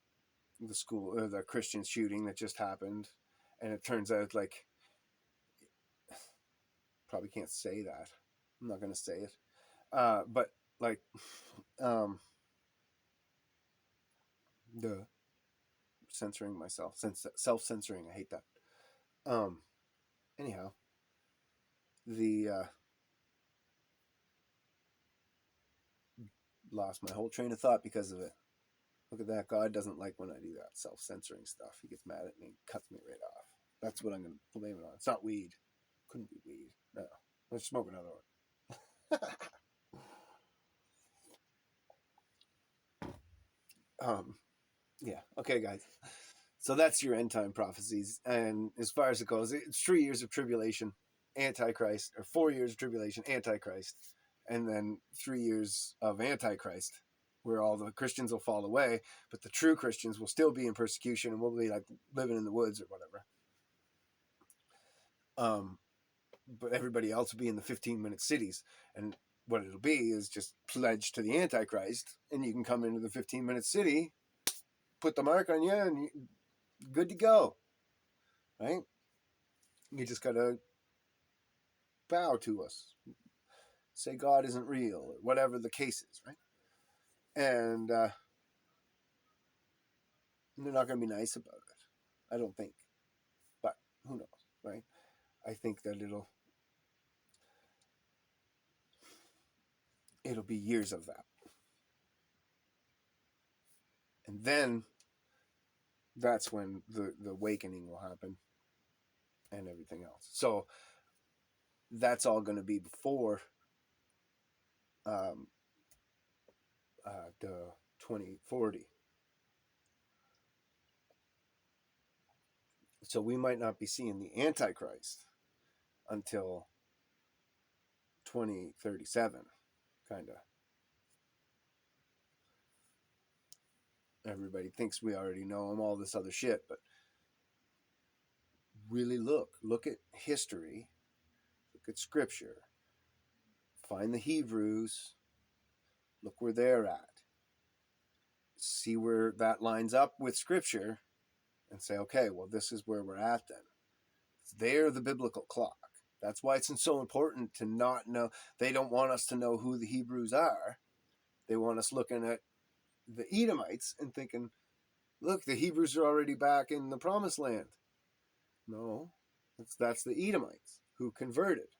the school or the Christian shooting that just happened, and it turns out like probably can't say that. I'm not going to say it, but like the censoring myself, self-censoring. I hate that. Anyhow, the lost my whole train of thought because of it. Look at that. God doesn't like when I do that self-censoring stuff. He gets mad at me and cuts me right off. That's what I'm going to blame it on. It's not weed. Couldn't be weed. No. Let's smoke another one. Yeah. Okay, guys. So that's your end time prophecies. And as far as it goes, it's 3 years of tribulation, Antichrist, or 4 years of tribulation, Antichrist, and then 3 years of Antichrist, where all the Christians will fall away, but the true Christians will still be in persecution and will be like living in the woods or whatever. But everybody else will be in the 15-minute cities. And what it'll be is just pledged to the Antichrist, and you can come into the 15-minute city, put the mark on you, and you're good to go. Right? You just got to bow to us. Say God isn't real, or whatever the case is, right? And they're not going to be nice about it, I don't think. But who knows, right? I think that it'll be years of that. And then that's when the awakening will happen and everything else. So that's all going to be before the 2040. So we might not be seeing the Antichrist until 2037, kind of. Everybody thinks we already know him, all this other shit, but really look at history, look at scripture, find the Hebrews, look where they're at, see where that lines up with scripture, and say, okay, well, this is where we're at then. They're the biblical clock. That's why it's so important to not know. They don't want us to know who the Hebrews are. They want us looking at the Edomites and thinking, look, the Hebrews are already back in the promised land. No, that's the Edomites who converted.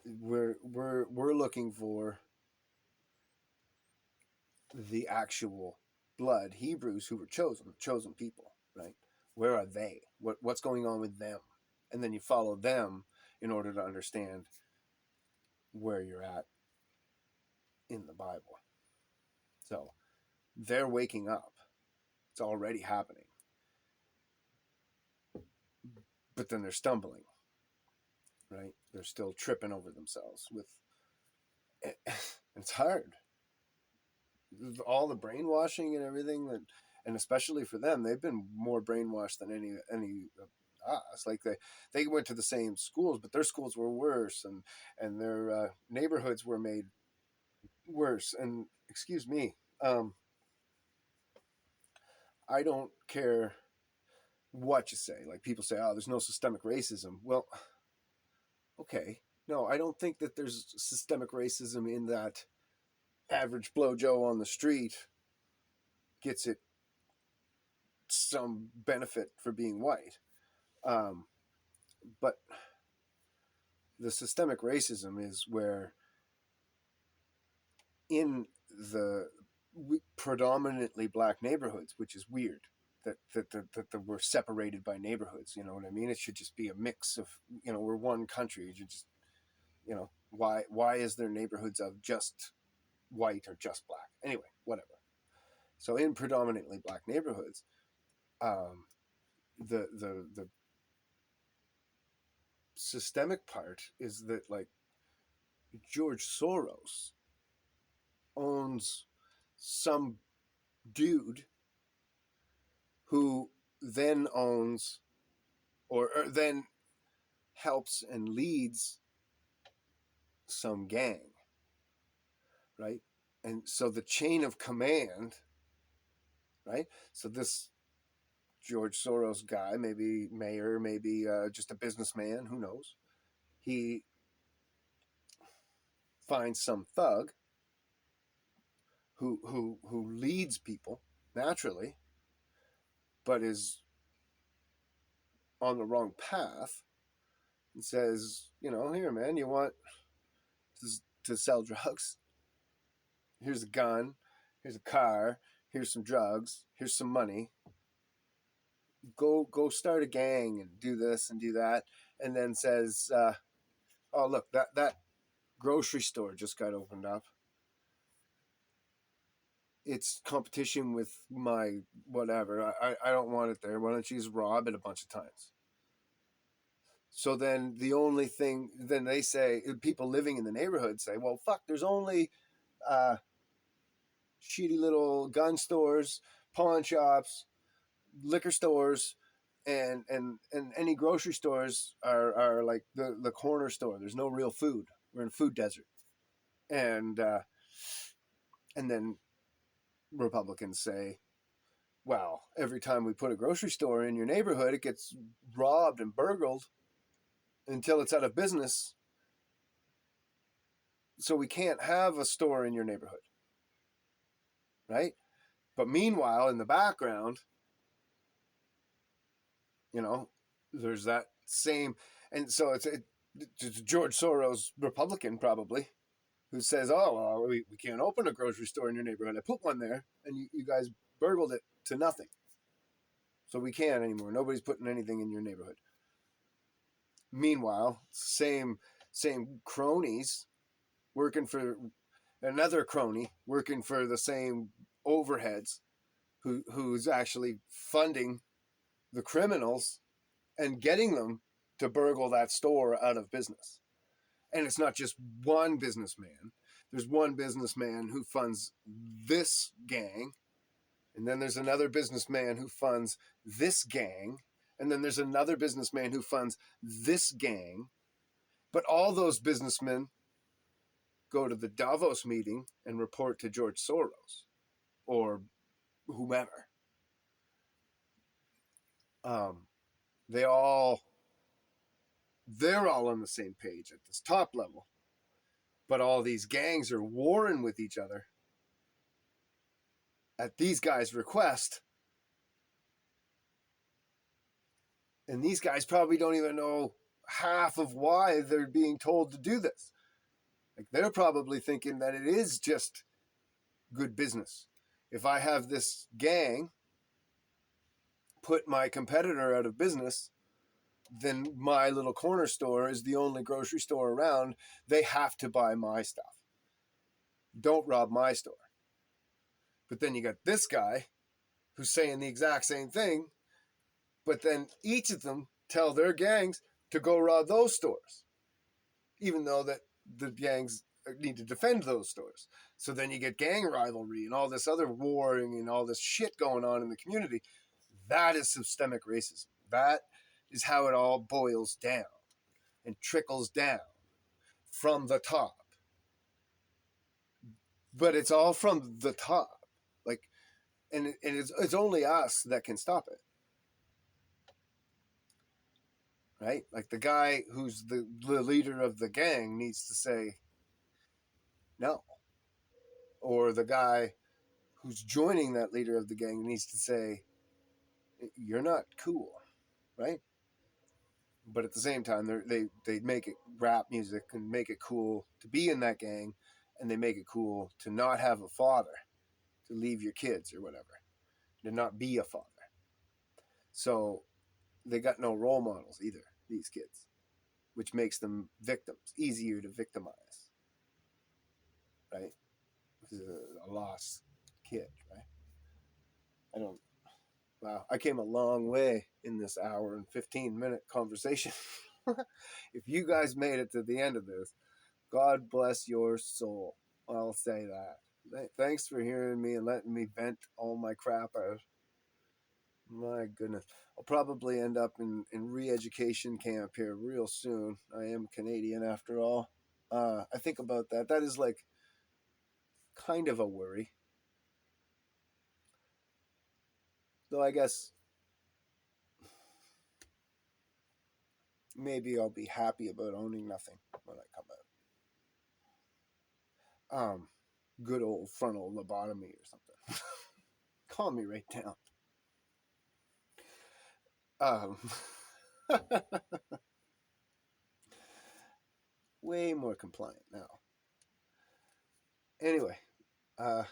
We're looking for the actual blood Hebrews who were chosen people, right? Where are they? What's going on with them? And then you follow them in order to understand where you're at in the Bible. So they're waking up. It's already happening. But then they're stumbling, right? They're still tripping over themselves with it's hard. All the brainwashing and everything and especially for them, they've been more brainwashed than any of us. Like they went to the same schools, but their schools were worse, and their neighborhoods were made worse. And excuse me, I don't care what you say. Like people say, oh, there's no systemic racism. Well, okay. No, I don't think that there's systemic racism in that average Blow Joe on the street gets it some benefit for being white. Um, but the systemic racism is where in the predominantly black neighborhoods, which is weird that we're separated by neighborhoods. You know what I mean? It should just be a mix of, we're one country. You just, why is there neighborhoods of just white or just black? Anyway, whatever. So in predominantly black neighborhoods, the systemic part is that like George Soros owns some dude who then owns or then helps and leads some gang, right? And so the chain of command, right? So this George Soros guy, maybe mayor, maybe just a businessman, who knows? He finds some thug who leads people naturally, but is on the wrong path, and says, here, man, you want to sell drugs? Here's a gun, here's a car, here's some drugs, here's some money. Go start a gang and do this and do that, and then says, oh look, that grocery store just got opened up. It's competition with my whatever. I don't want it there. Why don't you just rob it a bunch of times? So then the only thing, then they say, people living in the neighborhood say, well, fuck, there's only shitty little gun stores, pawn shops, liquor stores, and any grocery stores are like the corner store. There's no real food. We're in a food desert. And then Republicans say, well, every time we put a grocery store in your neighborhood, it gets robbed and burgled until it's out of business. So we can't have a store in your neighborhood, right? But meanwhile, in the background, there's that same, and so it's George Soros, Republican probably, who says, oh, well, we can't open a grocery store in your neighborhood. I put one there, and you guys burgled it to nothing. So we can't anymore. Nobody's putting anything in your neighborhood. Meanwhile, same cronies working for another crony, working for the same overheads, who's actually funding the criminals and getting them to burgle that store out of business. And it's not just one businessman. There's one businessman who funds this gang, and then there's another businessman who funds this gang, and then there's another businessman who funds this gang. But all those businessmen go to the Davos meeting and report to George Soros or whomever. They're all on the same page at this top level, but all these gangs are warring with each other at these guys' request, and these guys probably don't even know half of why they're being told to do this. Like, they're probably thinking that it is just good business. If I have this gang put my competitor out of business, then my little corner store is the only grocery store around. They have to buy my stuff. Don't rob my store. But then you got this guy who's saying the exact same thing, but then each of them tell their gangs to go rob those stores, even though that the gangs need to defend those stores. So then you get gang rivalry and all this other warring and all this shit going on in the community. That is systemic racism. That is how it all boils down and trickles down from the top. But it's all from the top. Like, and it's only us that can stop it, right? Like the guy who's the leader of the gang needs to say no, or the guy who's joining that leader of the gang needs to say you're not cool, right? But at the same time, they make it rap music and make it cool to be in that gang, and they make it cool to not have a father, to leave your kids or whatever, to not be a father. So they got no role models either, these kids, which makes them victims, easier to victimize, right? This is a lost kid, right? I don't. Wow, I came a long way in this hour and 15-minute conversation. If you guys made it to the end of this, God bless your soul. I'll say that. Thanks for hearing me and letting me vent all my crap out. My goodness. I'll probably end up in re-education camp here real soon. I am Canadian after all. I think about that. That is like kind of a worry. Though I guess maybe I'll be happy about owning nothing when I come out. Good old frontal lobotomy or something. Calm me right down. Um, way more compliant now. Anyway, uh,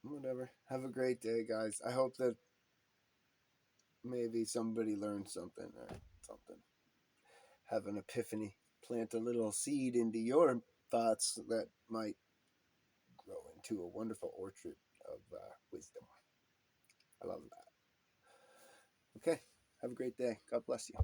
whatever. Have a great day, guys. I hope that maybe somebody learned something or something. Have an epiphany. Plant a little seed into your thoughts that might grow into a wonderful orchard of wisdom. I love that. Okay. Have a great day. God bless you.